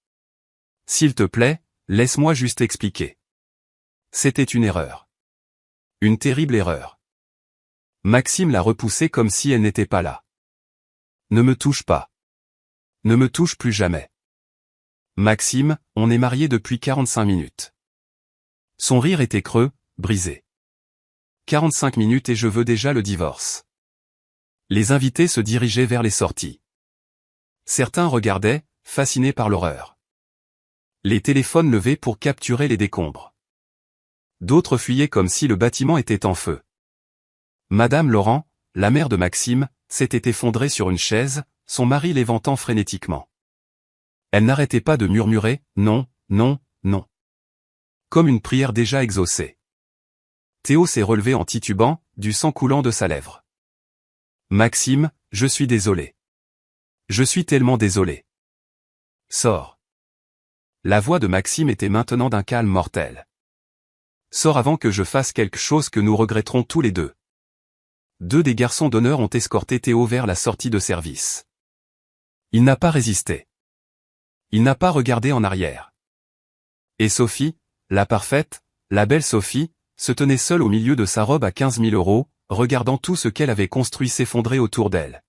S'il te plaît, laisse-moi juste expliquer. C'était une erreur. Une terrible erreur. Maxime l'a repoussée comme si elle n'était pas là. Ne me touche pas. Ne me touche plus jamais. Maxime, on est mariés depuis 45 minutes. Son rire était creux, brisé. 45 minutes et je veux déjà le divorce. Les invités se dirigeaient vers les sorties. Certains regardaient, fascinés par l'horreur. Les téléphones levés pour capturer les décombres. D'autres fuyaient comme si le bâtiment était en feu. Madame Laurent, la mère de Maxime, s'était effondrée sur une chaise, son mari l'éventant frénétiquement. Elle n'arrêtait pas de murmurer « Non, non, non ». Comme une prière déjà exaucée. Théo s'est relevé en titubant, du sang coulant de sa lèvre. « Maxime, je suis désolé. Je suis tellement désolé. Sors. » La voix de Maxime était maintenant d'un calme mortel. « Sors avant que je fasse quelque chose que nous regretterons tous les deux. » 2 des garçons d'honneur ont escorté Théo vers la sortie de service. Il n'a pas résisté. Il n'a pas regardé en arrière. Et Sophie, la parfaite, la belle Sophie, se tenait seule au milieu de sa robe à 15 000 €, regardant tout ce qu'elle avait construit s'effondrer autour d'elle.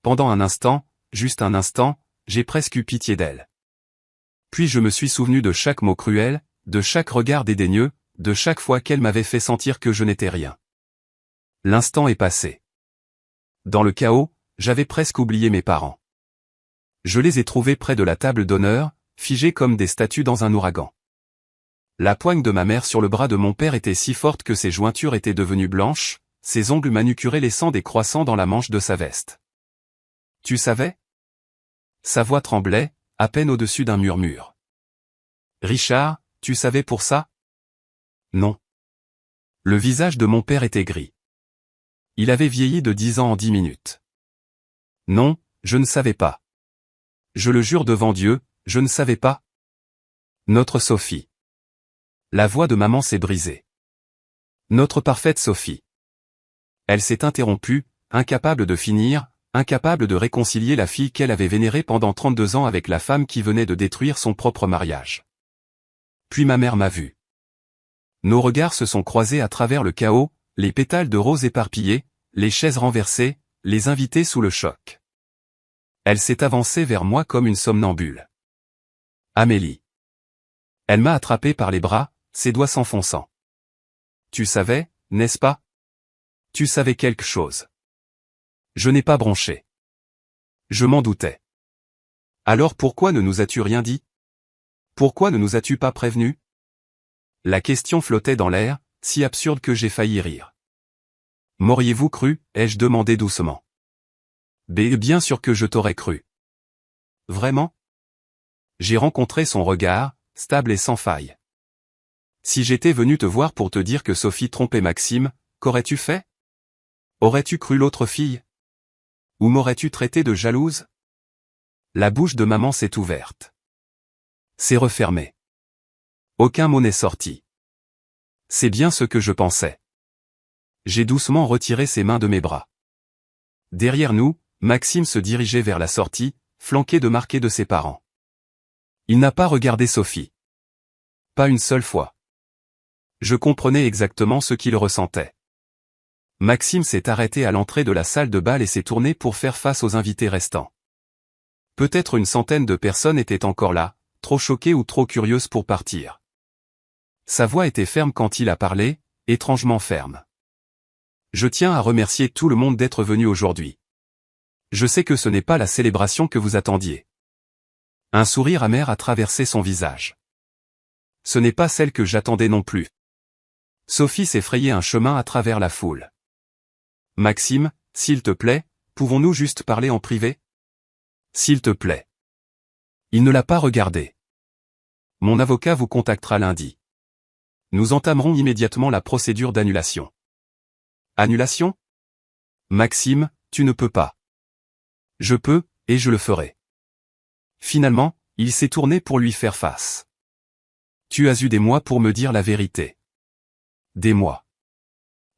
Pendant un instant, juste un instant, j'ai presque eu pitié d'elle. Puis je me suis souvenu de chaque mot cruel, de chaque regard dédaigneux, de chaque fois qu'elle m'avait fait sentir que je n'étais rien. L'instant est passé. Dans le chaos, j'avais presque oublié mes parents. Je les ai trouvés près de la table d'honneur, figés comme des statues dans un ouragan. La poigne de ma mère sur le bras de mon père était si forte que ses jointures étaient devenues blanches, ses ongles manucurés laissant des croissants dans la manche de sa veste. Tu savais? Sa voix tremblait, à peine au-dessus d'un murmure. Richard, tu savais pour ça? Non. Le visage de mon père était gris. Il avait vieilli de 10 ans en 10 minutes. Non, je ne savais pas. Je le jure devant Dieu, je ne savais pas. Notre Sophie. La voix de maman s'est brisée. Notre parfaite Sophie. Elle s'est interrompue, incapable de finir, incapable de réconcilier la fille qu'elle avait vénérée pendant 32 ans avec la femme qui venait de détruire son propre mariage. Puis ma mère m'a vu. Nos regards se sont croisés à travers le chaos, les pétales de rose éparpillés, les chaises renversées, les invités sous le choc. Elle s'est avancée vers moi comme une somnambule. Amélie. Elle m'a attrapé par les bras, ses doigts s'enfonçant. Tu savais, n'est-ce pas? Tu savais quelque chose. Je n'ai pas bronché. Je m'en doutais. Alors pourquoi ne nous as-tu rien dit? Pourquoi ne nous as-tu pas prévenus? La question flottait dans l'air, si absurde que j'ai failli rire. M'auriez-vous cru, ai-je demandé doucement. Bien sûr que je t'aurais cru. Vraiment? J'ai rencontré son regard, stable et sans faille. Si j'étais venu te voir pour te dire que Sophie trompait Maxime, qu'aurais-tu fait? Aurais-tu cru l'autre fille? Ou m'aurais-tu traité de jalouse? La bouche de maman s'est ouverte. C'est refermé. Aucun mot n'est sorti. C'est bien ce que je pensais. J'ai doucement retiré ses mains de mes bras. Derrière nous, Maxime se dirigeait vers la sortie, flanqué de Marc et de ses parents. Il n'a pas regardé Sophie. Pas une seule fois. Je comprenais exactement ce qu'il ressentait. Maxime s'est arrêté à l'entrée de la salle de bal et s'est tourné pour faire face aux invités restants. Peut-être une centaine de personnes étaient encore là, trop choquées ou trop curieuses pour partir. Sa voix était ferme quand il a parlé, étrangement ferme. Je tiens à remercier tout le monde d'être venu aujourd'hui. Je sais que ce n'est pas la célébration que vous attendiez. Un sourire amer a traversé son visage. Ce n'est pas celle que j'attendais non plus. Sophie s'est frayé un chemin à travers la foule. Maxime, s'il te plaît, pouvons-nous juste parler en privé? S'il te plaît. Il ne l'a pas regardé. Mon avocat vous contactera lundi. Nous entamerons immédiatement la procédure d'annulation. Annulation? Maxime, tu ne peux pas. Je peux, et je le ferai. Finalement, il s'est tourné pour lui faire face. Tu as eu des mois pour me dire la vérité. Des mois.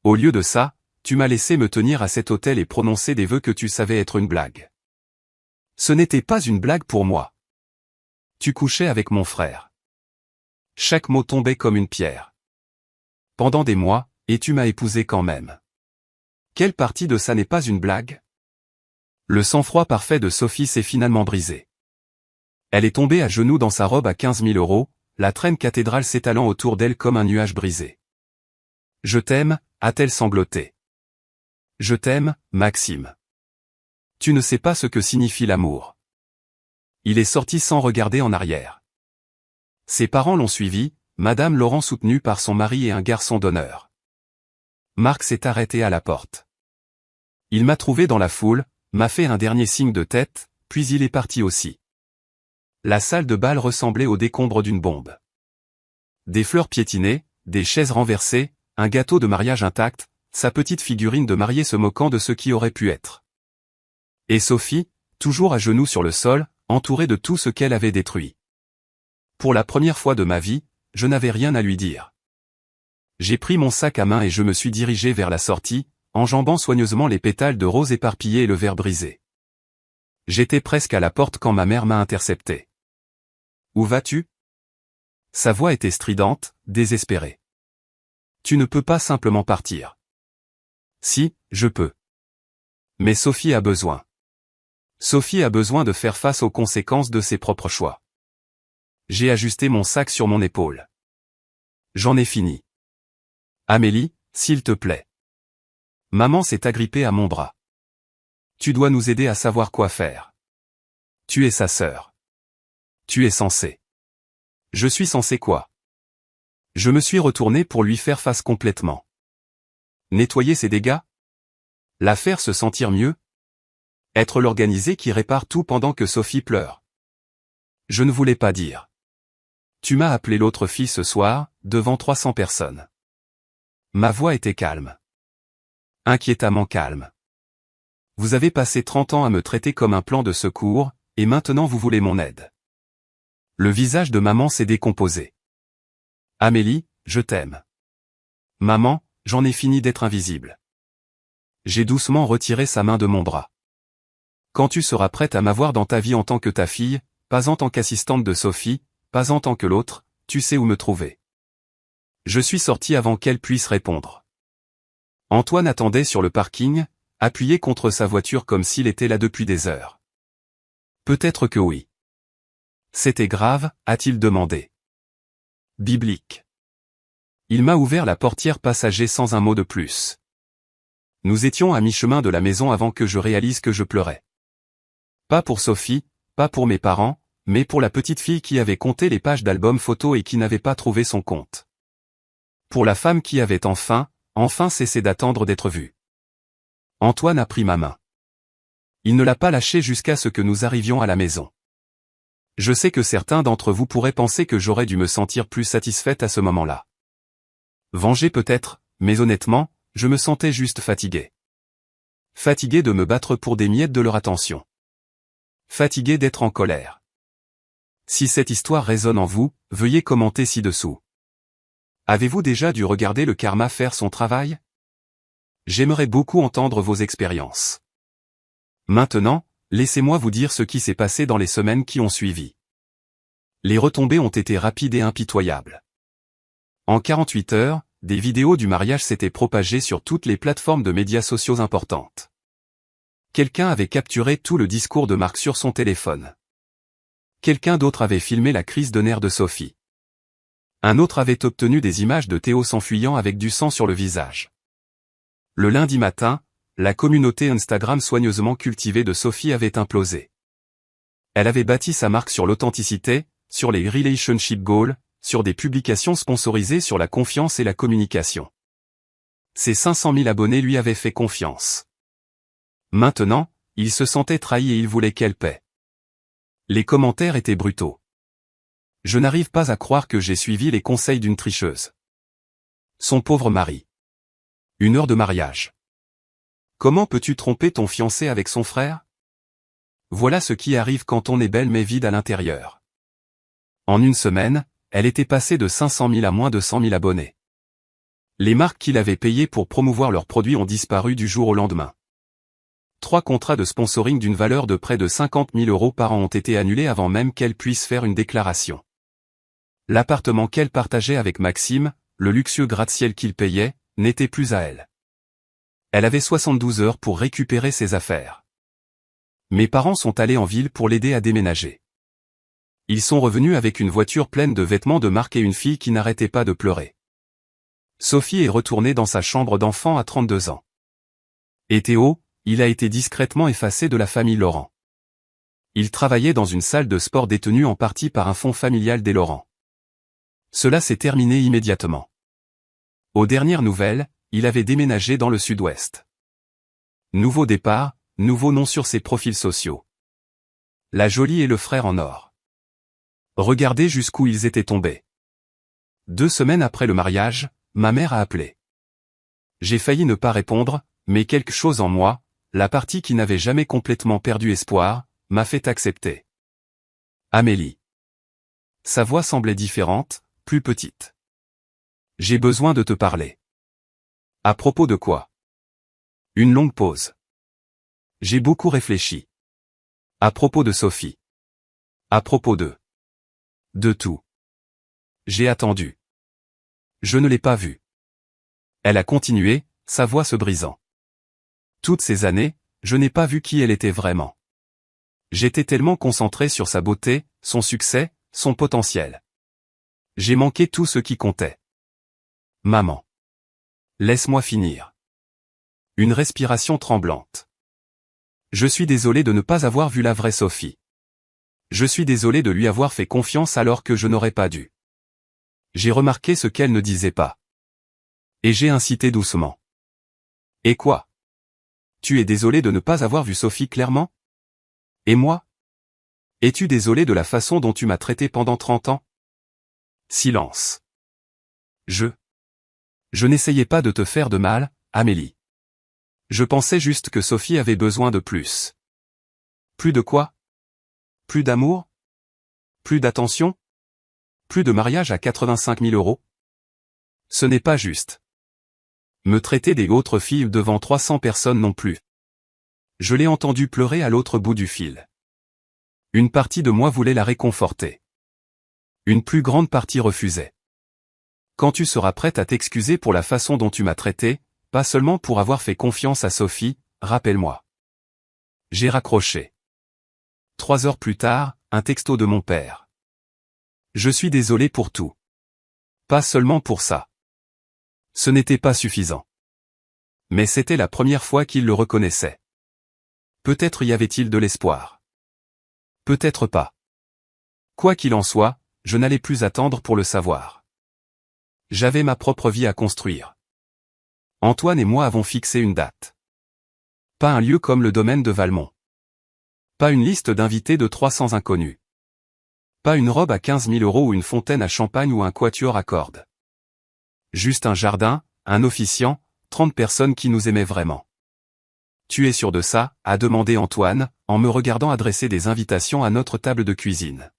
Au lieu de ça, tu m'as laissé me tenir à cet hôtel et prononcer des vœux que tu savais être une blague. Ce n'était pas une blague pour moi. Tu couchais avec mon frère. Chaque mot tombait comme une pierre. Pendant des mois, et tu m'as épousé quand même. Quelle partie de ça n'est pas une blague? Le sang-froid parfait de Sophie s'est finalement brisé. Elle est tombée à genoux dans sa robe à 15 000 €, la traîne cathédrale s'étalant autour d'elle comme un nuage brisé. Je t'aime, a-t-elle sangloté. Je t'aime, Maxime. Tu ne sais pas ce que signifie l'amour. Il est sorti sans regarder en arrière. Ses parents l'ont suivi, Madame Laurent soutenue par son mari et un garçon d'honneur. Marc s'est arrêté à la porte. Il m'a trouvé dans la foule, m'a fait un dernier signe de tête, puis il est parti aussi. La salle de bal ressemblait aux décombres d'une bombe. Des fleurs piétinées, des chaises renversées, un gâteau de mariage intact, sa petite figurine de mariée se moquant de ce qui aurait pu être. Et Sophie, toujours à genoux sur le sol, entourée de tout ce qu'elle avait détruit. Pour la première fois de ma vie, je n'avais rien à lui dire. J'ai pris mon sac à main et je me suis dirigé vers la sortie, enjambant soigneusement les pétales de rose éparpillés et le verre brisé. J'étais presque à la porte quand ma mère m'a intercepté. Où vas-tu? Sa voix était stridente, désespérée. Tu ne peux pas simplement partir. Si, je peux. Mais Sophie a besoin. Sophie a besoin de faire face aux conséquences de ses propres choix. J'ai ajusté mon sac sur mon épaule. J'en ai fini. Amélie, s'il te plaît. Maman s'est agrippée à mon bras. Tu dois nous aider à savoir quoi faire. Tu es sa sœur. Tu es censé. Je suis censé quoi? Je me suis retourné pour lui faire face complètement. Nettoyer ses dégâts? La faire se sentir mieux? Être l'organisé qui répare tout pendant que Sophie pleure? Je ne voulais pas dire. Tu m'as appelé l'autre fille ce soir, devant 300 personnes. Ma voix était calme. Inquiétamment calme. Vous avez passé 30 ans à me traiter comme un plan de secours, et maintenant vous voulez mon aide. Le visage de maman s'est décomposé. Amélie, je t'aime. Maman, j'en ai fini d'être invisible. J'ai doucement retiré sa main de mon bras. Quand tu seras prête à m'avoir dans ta vie en tant que ta fille, pas en tant qu'assistante de Sophie, pas en tant que l'autre, tu sais où me trouver. Je suis sorti avant qu'elle puisse répondre. Antoine attendait sur le parking, appuyé contre sa voiture comme s'il était là depuis des heures. Peut-être que oui. C'était grave, a-t-il demandé. Biblique. Il m'a ouvert la portière passager sans un mot de plus. Nous étions à mi-chemin de la maison avant que je réalise que je pleurais. Pas pour Sophie, pas pour mes parents, mais pour la petite fille qui avait compté les pages d'albums photos et qui n'avait pas trouvé son compte. Pour la femme qui avait enfin cessé d'attendre d'être vue. Antoine a pris ma main. Il ne l'a pas lâchée jusqu'à ce que nous arrivions à la maison. Je sais que certains d'entre vous pourraient penser que j'aurais dû me sentir plus satisfaite à ce moment-là. Vengée peut-être, mais honnêtement, je me sentais juste fatigué. Fatigué de me battre pour des miettes de leur attention. Fatigué d'être en colère. Si cette histoire résonne en vous, veuillez commenter ci-dessous. Avez-vous déjà dû regarder le karma faire son travail? J'aimerais beaucoup entendre vos expériences. Maintenant, laissez-moi vous dire ce qui s'est passé dans les semaines qui ont suivi. Les retombées ont été rapides et impitoyables. En 48 heures, des vidéos du mariage s'étaient propagées sur toutes les plateformes de médias sociaux importantes. Quelqu'un avait capturé tout le discours de Marc sur son téléphone. Quelqu'un d'autre avait filmé la crise de nerfs de Sophie. Un autre avait obtenu des images de Théo s'enfuyant avec du sang sur le visage. Le lundi matin, la communauté Instagram soigneusement cultivée de Sophie avait implosé. Elle avait bâti sa marque sur l'authenticité, sur les relationship goals, sur des publications sponsorisées sur la confiance et la communication. Ses 500 000 abonnés lui avaient fait confiance. Maintenant, il se sentait trahi et il voulait qu'elle paie. Les commentaires étaient brutaux. Je n'arrive pas à croire que j'ai suivi les conseils d'une tricheuse. Son pauvre mari. 1 heure de mariage. Comment peux-tu tromper ton fiancé avec son frère? Voilà ce qui arrive quand on est belle mais vide à l'intérieur. En une semaine, elle était passée de 500 000 à moins de 100 000 abonnés. Les marques qu'il avait payées pour promouvoir leurs produits ont disparu du jour au lendemain. 3 contrats de sponsoring d'une valeur de près de 50 000 € par an ont été annulés avant même qu'elle puisse faire une déclaration. L'appartement qu'elle partageait avec Maxime, le luxueux gratte-ciel qu'il payait, n'était plus à elle. Elle avait 72 heures pour récupérer ses affaires. Mes parents sont allés en ville pour l'aider à déménager. Ils sont revenus avec une voiture pleine de vêtements de marque et une fille qui n'arrêtait pas de pleurer. Sophie est retournée dans sa chambre d'enfant à 32 ans. Et Théo, il a été discrètement effacé de la famille Laurent. Il travaillait dans une salle de sport détenue en partie par un fonds familial des Laurent. Cela s'est terminé immédiatement. Aux dernières nouvelles, il avait déménagé dans le sud-ouest. Nouveau départ, nouveau nom sur ses profils sociaux. La Jolie et le frère en or. Regardez jusqu'où ils étaient tombés. 2 semaines après le mariage, ma mère a appelé. J'ai failli ne pas répondre, mais quelque chose en moi, la partie qui n'avait jamais complètement perdu espoir, m'a fait accepter. Amélie. Sa voix semblait différente, plus petite. J'ai besoin de te parler. À propos de quoi? Une longue pause. J'ai beaucoup réfléchi. À propos de Sophie. À propos de tout. J'ai attendu. Je ne l'ai pas vue. Elle a continué, sa voix se brisant. Toutes ces années, je n'ai pas vu qui elle était vraiment. J'étais tellement concentré sur sa beauté, son succès, son potentiel. J'ai manqué tout ce qui comptait. Maman. Laisse-moi finir. Une respiration tremblante. Je suis désolé de ne pas avoir vu la vraie Sophie. Je suis désolé de lui avoir fait confiance alors que je n'aurais pas dû. J'ai remarqué ce qu'elle ne disait pas. Et j'ai incité doucement. Et quoi? Tu es désolé de ne pas avoir vu Sophie clairement? Et moi? Es-tu désolé de la façon dont tu m'as traité pendant 30 ans? Silence. Je n'essayais pas de te faire de mal, Amélie. Je pensais juste que Sophie avait besoin de plus. Plus de quoi? Plus d'amour? Plus d'attention? Plus de mariage à 85 000 €? Ce n'est pas juste. Me traiter des autres filles devant 300 personnes non plus. Je l'ai entendu pleurer à l'autre bout du fil. Une partie de moi voulait la réconforter. Une plus grande partie refusait. Quand tu seras prête à t'excuser pour la façon dont tu m'as traité, pas seulement pour avoir fait confiance à Sophie, rappelle-moi. J'ai raccroché. 3 heures plus tard, un texto de mon père. Je suis désolé pour tout. Pas seulement pour ça. Ce n'était pas suffisant. Mais c'était la première fois qu'il le reconnaissait. Peut-être y avait-il de l'espoir. Peut-être pas. Quoi qu'il en soit, je n'allais plus attendre pour le savoir. J'avais ma propre vie à construire. Antoine et moi avons fixé une date. Pas un lieu comme le domaine de Valmont. Pas une liste d'invités de 300 inconnus. Pas une robe à 15 000 € ou une fontaine à champagne ou un quatuor à cordes. Juste un jardin, un officiant, 30 personnes qui nous aimaient vraiment. Tu es sûr de ça? A demandé Antoine, en me regardant adresser des invitations à notre table de cuisine.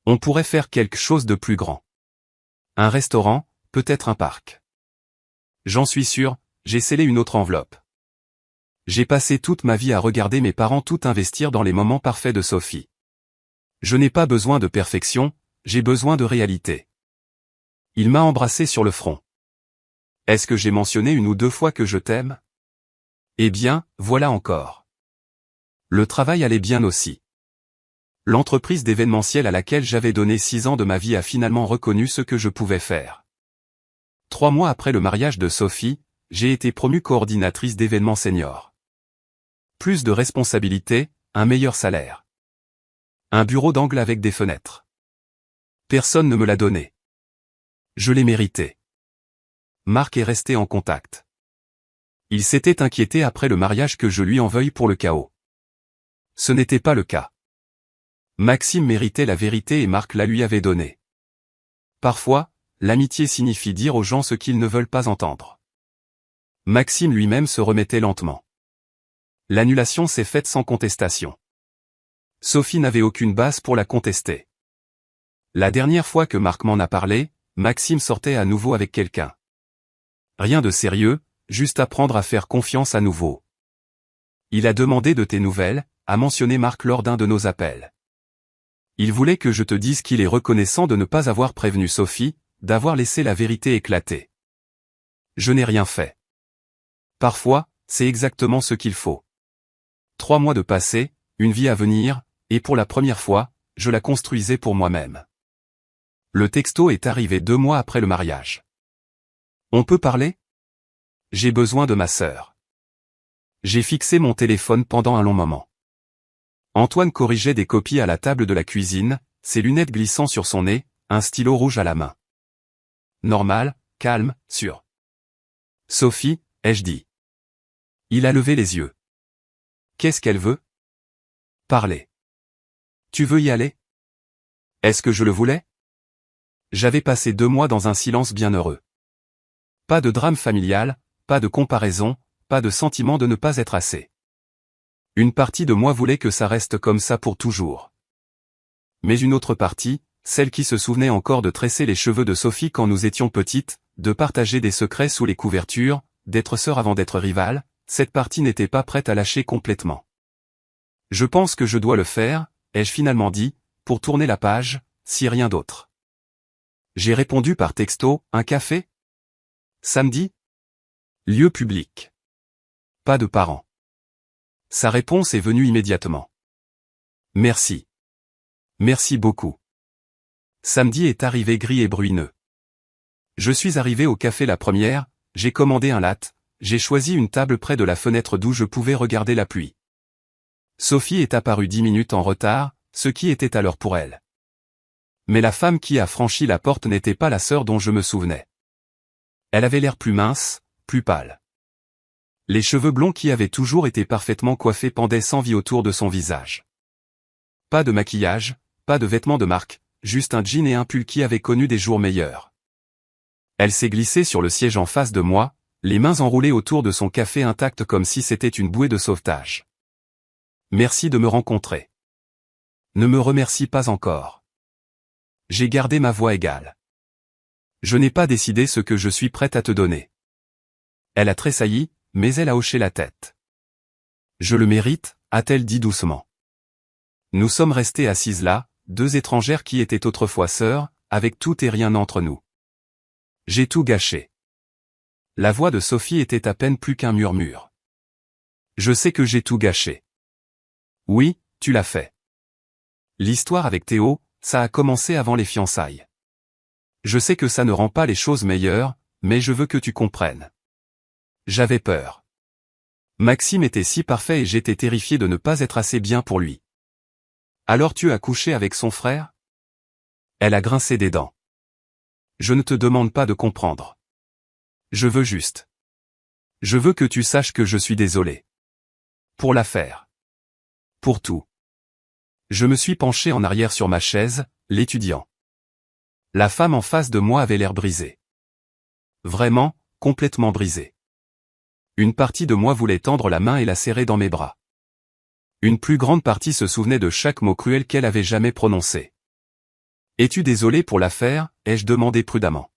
On pourrait faire quelque chose de plus grand. Un restaurant, peut-être un parc. J'en suis sûr, j'ai scellé une autre enveloppe. J'ai passé toute ma vie à regarder mes parents tout investir dans les moments parfaits de Sophie. Je n'ai pas besoin de perfection, j'ai besoin de réalité. Il m'a embrassé sur le front. Est-ce que j'ai mentionné une ou deux fois que je t'aime? Eh bien, voilà encore. Le travail allait bien aussi. L'entreprise d'événementiel à laquelle j'avais donné 6 ans de ma vie a finalement reconnu ce que je pouvais faire. 3 mois après le mariage de Sophie, j'ai été promue coordinatrice d'événements seniors. Plus de responsabilités, un meilleur salaire. Un bureau d'angle avec des fenêtres. Personne ne me l'a donné. Je l'ai mérité. Marc est resté en contact. Il s'était inquiété après le mariage que je lui en veuille pour le chaos. Ce n'était pas le cas. Maxime méritait la vérité et Marc la lui avait donnée. Parfois, l'amitié signifie dire aux gens ce qu'ils ne veulent pas entendre. Maxime lui-même se remettait lentement. L'annulation s'est faite sans contestation. Sophie n'avait aucune base pour la contester. La dernière fois que Marc m'en a parlé, Maxime sortait à nouveau avec quelqu'un. Rien de sérieux, juste apprendre à faire confiance à nouveau. Il a demandé de tes nouvelles, a mentionné Marc lors d'un de nos appels. Il voulait que je te dise qu'il est reconnaissant de ne pas avoir prévenu Sophie, d'avoir laissé la vérité éclater. Je n'ai rien fait. Parfois, c'est exactement ce qu'il faut. 3 mois de passé, une vie à venir, et pour la première fois, je la construisais pour moi-même. Le texto est arrivé 2 mois après le mariage. On peut parler? J'ai besoin de ma sœur. J'ai fixé mon téléphone pendant un long moment. Antoine corrigeait des copies à la table de la cuisine, ses lunettes glissant sur son nez, un stylo rouge à la main. Normal, calme, sûr. Sophie, ai-je dit. Il a levé les yeux. Qu'est-ce qu'elle veut? Parler. Tu veux y aller? Est-ce que je le voulais? J'avais passé 2 mois dans un silence bien heureux. Pas de drame familial, pas de comparaison, pas de sentiment de ne pas être assez. Une partie de moi voulait que ça reste comme ça pour toujours. Mais une autre partie, celle qui se souvenait encore de tresser les cheveux de Sophie quand nous étions petites, de partager des secrets sous les couvertures, d'être sœurs avant d'être rivales, cette partie n'était pas prête à lâcher complètement. Je pense que je dois le faire, ai-je finalement dit, pour tourner la page, si rien d'autre. J'ai répondu par texto, un café? Samedi? Lieu public. Pas de parents. Sa réponse est venue immédiatement. Merci. Merci beaucoup. Samedi est arrivé gris et bruineux. Je suis arrivé au café la première, j'ai commandé un latte, j'ai choisi une table près de la fenêtre d'où je pouvais regarder la pluie. Sophie est apparue 10 minutes en retard, ce qui était à l'heure pour elle. Mais la femme qui a franchi la porte n'était pas la sœur dont je me souvenais. Elle avait l'air plus mince, plus pâle. Les cheveux blonds qui avaient toujours été parfaitement coiffés pendaient sans vie autour de son visage. Pas de maquillage, pas de vêtements de marque, juste un jean et un pull qui avaient connu des jours meilleurs. Elle s'est glissée sur le siège en face de moi, les mains enroulées autour de son café intact comme si c'était une bouée de sauvetage. Merci de me rencontrer. Ne me remercie pas encore. J'ai gardé ma voix égale. Je n'ai pas décidé ce que je suis prête à te donner. Elle a tressailli, mais elle a hoché la tête. Je le mérite, a-t-elle dit doucement. Nous sommes restés assises là, 2 étrangères qui étaient autrefois sœurs, avec tout et rien entre nous. J'ai tout gâché. La voix de Sophie était à peine plus qu'un murmure. Je sais que j'ai tout gâché. Oui, tu l'as fait. L'histoire avec Théo, ça a commencé avant les fiançailles. Je sais que ça ne rend pas les choses meilleures, mais je veux que tu comprennes. J'avais peur. Maxime était si parfait et j'étais terrifié de ne pas être assez bien pour lui. Alors tu as couché avec son frère? Elle a grincé des dents. Je ne te demande pas de comprendre. Je veux juste. Je veux que tu saches que je suis désolé. Pour l'affaire. Pour tout. Je me suis penché en arrière sur ma chaise, l'étudiant. La femme en face de moi avait l'air brisée. Vraiment, complètement brisée. Une partie de moi voulait tendre la main et la serrer dans mes bras. Une plus grande partie se souvenait de chaque mot cruel qu'elle avait jamais prononcé. Es-tu désolé pour l'affaire, ai-je demandé prudemment.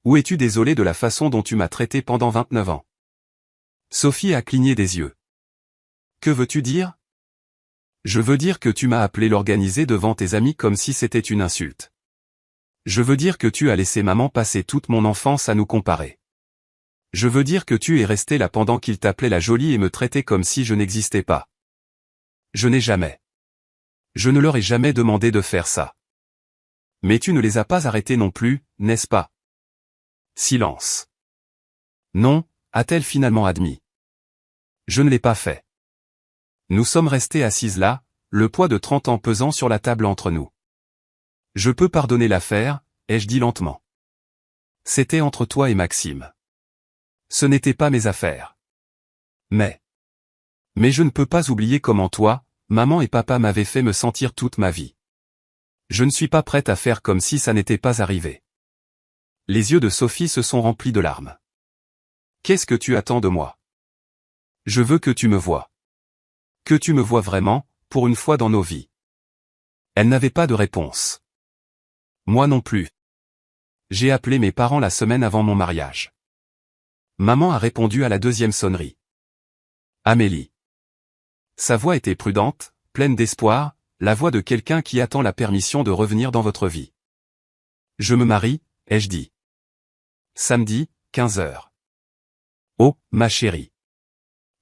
Ou es-tu désolé de la façon dont tu m'as traité pendant 29 ans? Sophie a cligné des yeux. Que veux-tu dire? Je veux dire que tu m'as appelé l'organiser devant tes amis comme si c'était une insulte. Je veux dire que tu as laissé maman passer toute mon enfance à nous comparer. Je veux dire que tu es resté là pendant qu'il t'appelait la jolie et me traitait comme si je n'existais pas. Je n'ai jamais. Je ne leur ai jamais demandé de faire ça. Mais tu ne les as pas arrêtés non plus, n'est-ce pas? Silence. Non, a-t-elle finalement admis. Je ne l'ai pas fait. Nous sommes restés assises là, le poids de 30 ans pesant sur la table entre nous. Je peux pardonner l'affaire, ai-je dit lentement. C'était entre toi et Maxime. Ce n'était pas mes affaires. Mais je ne peux pas oublier comment toi, maman et papa m'avaient fait me sentir toute ma vie. Je ne suis pas prête à faire comme si ça n'était pas arrivé. Les yeux de Sophie se sont remplis de larmes. Qu'est-ce que tu attends de moi? Je veux que tu me voies. Que tu me voies vraiment, pour une fois dans nos vies. Elle n'avait pas de réponse. Moi non plus. J'ai appelé mes parents la semaine avant mon mariage. Maman a répondu à la deuxième sonnerie. Amélie. Sa voix était prudente, pleine d'espoir, la voix de quelqu'un qui attend la permission de revenir dans votre vie. Je me marie, ai-je dit. Samedi, 15 heures. Oh, ma chérie.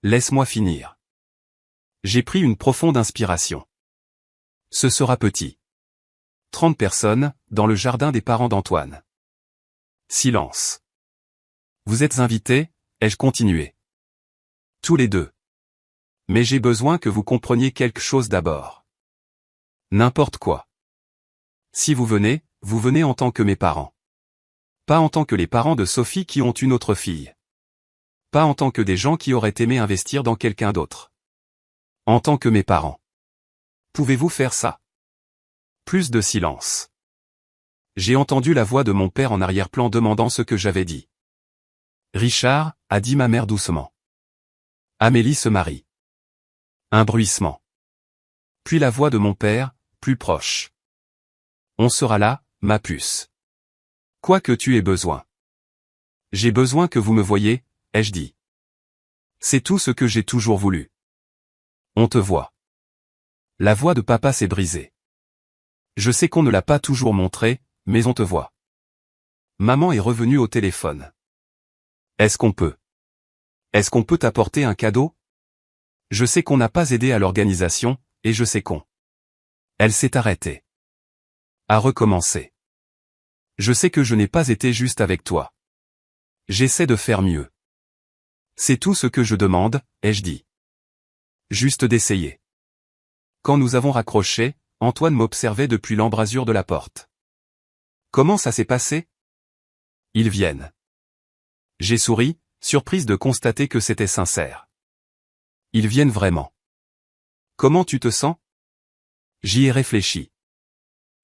Laisse-moi finir. J'ai pris une profonde inspiration. Ce sera petit. 30 personnes, dans le jardin des parents d'Antoine. Silence. Vous êtes invités, ai-je continué. Tous les deux. Mais j'ai besoin que vous compreniez quelque chose d'abord. N'importe quoi. Si vous venez en tant que mes parents. Pas en tant que les parents de Sophie qui ont une autre fille. Pas en tant que des gens qui auraient aimé investir dans quelqu'un d'autre. En tant que mes parents. Pouvez-vous faire ça? Plus de silence. J'ai entendu la voix de mon père en arrière-plan demandant ce que j'avais dit. Richard, a dit ma mère doucement. Amélie se marie. Un bruissement. Puis la voix de mon père, plus proche. On sera là, ma puce. Quoi que tu aies besoin. J'ai besoin que vous me voyiez, ai-je dit. C'est tout ce que j'ai toujours voulu. On te voit. La voix de papa s'est brisée. Je sais qu'on ne l'a pas toujours montré, mais on te voit. Maman est revenue au téléphone. Est-ce qu'on peut t'apporter un cadeau? Je sais qu'on n'a pas aidé à l'organisation, et je sais qu'on. Elle s'est arrêtée. A recommencer. Je sais que je n'ai pas été juste avec toi. J'essaie de faire mieux. C'est tout ce que je demande, ai-je dit. Juste d'essayer. Quand nous avons raccroché, Antoine m'observait depuis l'embrasure de la porte. Comment ça s'est passé? Ils viennent. J'ai souri, surprise de constater que c'était sincère. Ils viennent vraiment. Comment tu te sens? J'y ai réfléchi.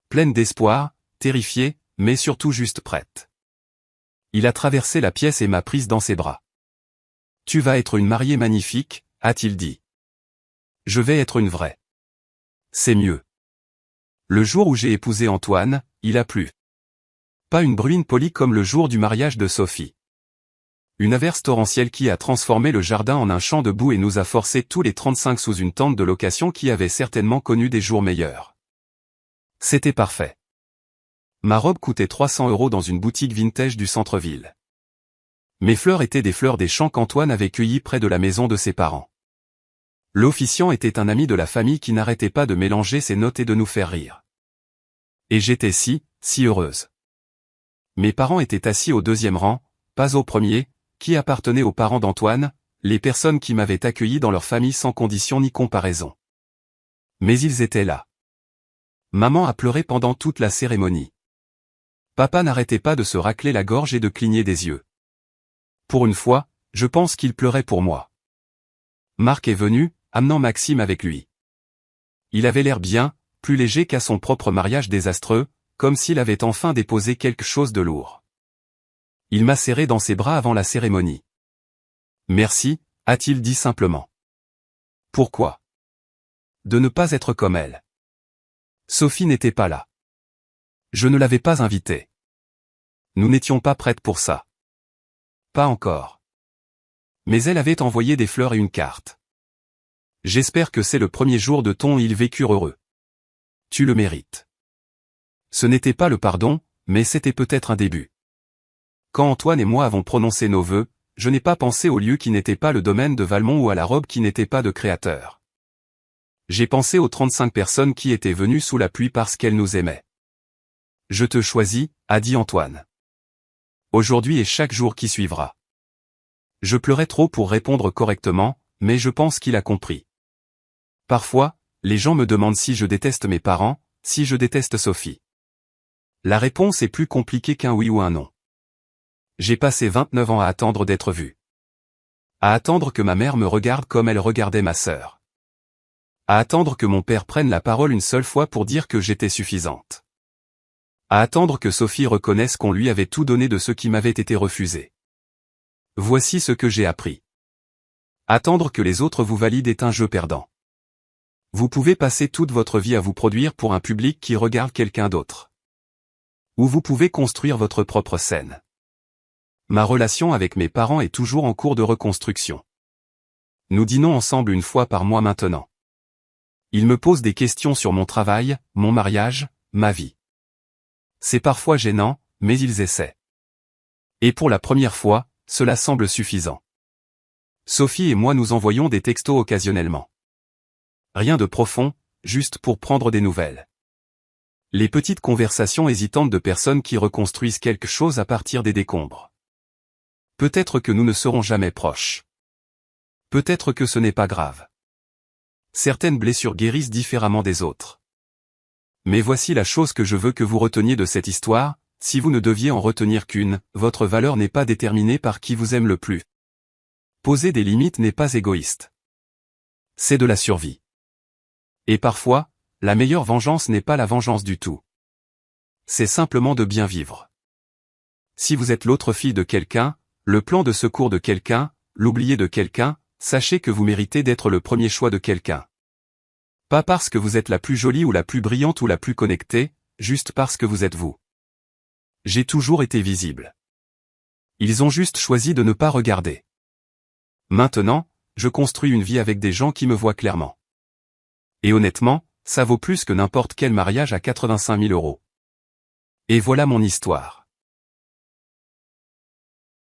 Pleine d'espoir, terrifiée, mais surtout juste prête. Il a traversé la pièce et m'a prise dans ses bras. Tu vas être une mariée magnifique, a-t-il dit. Je vais être une vraie. C'est mieux. Le jour où j'ai épousé Antoine, il a plu. Pas une bruine polie comme le jour du mariage de Sophie. Une averse torrentielle qui a transformé le jardin en un champ de boue et nous a forcés tous les 35 sous une tente de location qui avait certainement connu des jours meilleurs. C'était parfait. Ma robe coûtait 300 € dans une boutique vintage du centre-ville. Mes fleurs étaient des fleurs des champs qu'Antoine avait cueillies près de la maison de ses parents. L'officiant était un ami de la famille qui n'arrêtait pas de mélanger ses notes et de nous faire rire. Et j'étais si heureuse. Mes parents étaient assis au deuxième rang, pas au premier, qui appartenait aux parents d'Antoine, les personnes qui m'avaient accueilli dans leur famille sans condition ni comparaison. Mais ils étaient là. Maman a pleuré pendant toute la cérémonie. Papa n'arrêtait pas de se racler la gorge et de cligner des yeux. Pour une fois, je pense qu'il pleurait pour moi. Marc est venu, amenant Maxime avec lui. Il avait l'air bien, plus léger qu'à son propre mariage désastreux, comme s'il avait enfin déposé quelque chose de lourd. Il m'a serré dans ses bras avant la cérémonie. Merci, a-t-il dit simplement. Pourquoi? De ne pas être comme elle. Sophie n'était pas là. Je ne l'avais pas invitée. Nous n'étions pas prêtes pour ça. Pas encore. Mais elle avait envoyé des fleurs et une carte. J'espère que c'est le premier jour de ton ils vécurent heureux. Tu le mérites. Ce n'était pas le pardon, mais c'était peut-être un début. Quand Antoine et moi avons prononcé nos vœux, je n'ai pas pensé au lieu qui n'était pas le domaine de Valmont ou à la robe qui n'était pas de Créateur. J'ai pensé aux 35 personnes qui étaient venues sous la pluie parce qu'elles nous aimaient. Je te choisis, a dit Antoine. Aujourd'hui et chaque jour qui suivra. Je pleurais trop pour répondre correctement, mais je pense qu'il a compris. Parfois, les gens me demandent si je déteste mes parents, si je déteste Sophie. La réponse est plus compliquée qu'un oui ou un non. J'ai passé 29 ans à attendre d'être vu. À attendre que ma mère me regarde comme elle regardait ma sœur. À attendre que mon père prenne la parole une seule fois pour dire que j'étais suffisante. À attendre que Sophie reconnaisse qu'on lui avait tout donné de ce qui m'avait été refusé. Voici ce que j'ai appris. Attendre que les autres vous valident est un jeu perdant. Vous pouvez passer toute votre vie à vous produire pour un public qui regarde quelqu'un d'autre. Ou vous pouvez construire votre propre scène. Ma relation avec mes parents est toujours en cours de reconstruction. Nous dînons ensemble une fois par mois maintenant. Ils me posent des questions sur mon travail, mon mariage, ma vie. C'est parfois gênant, mais ils essaient. Et pour la première fois, cela semble suffisant. Sophie et moi nous envoyons des textos occasionnellement. Rien de profond, juste pour prendre des nouvelles. Les petites conversations hésitantes de personnes qui reconstruisent quelque chose à partir des décombres. Peut-être que nous ne serons jamais proches. Peut-être que ce n'est pas grave. Certaines blessures guérissent différemment des autres. Mais voici la chose que je veux que vous reteniez de cette histoire, si vous ne deviez en retenir qu'une, votre valeur n'est pas déterminée par qui vous aime le plus. Poser des limites n'est pas égoïste. C'est de la survie. Et parfois, la meilleure vengeance n'est pas la vengeance du tout. C'est simplement de bien vivre. Si vous êtes l'autre fille de quelqu'un, le plan de secours de quelqu'un, l'oublié de quelqu'un, sachez que vous méritez d'être le premier choix de quelqu'un. Pas parce que vous êtes la plus jolie ou la plus brillante ou la plus connectée, juste parce que vous êtes vous. J'ai toujours été visible. Ils ont juste choisi de ne pas regarder. Maintenant, je construis une vie avec des gens qui me voient clairement. Et honnêtement, ça vaut plus que n'importe quel mariage à 85 000 €. Et voilà mon histoire.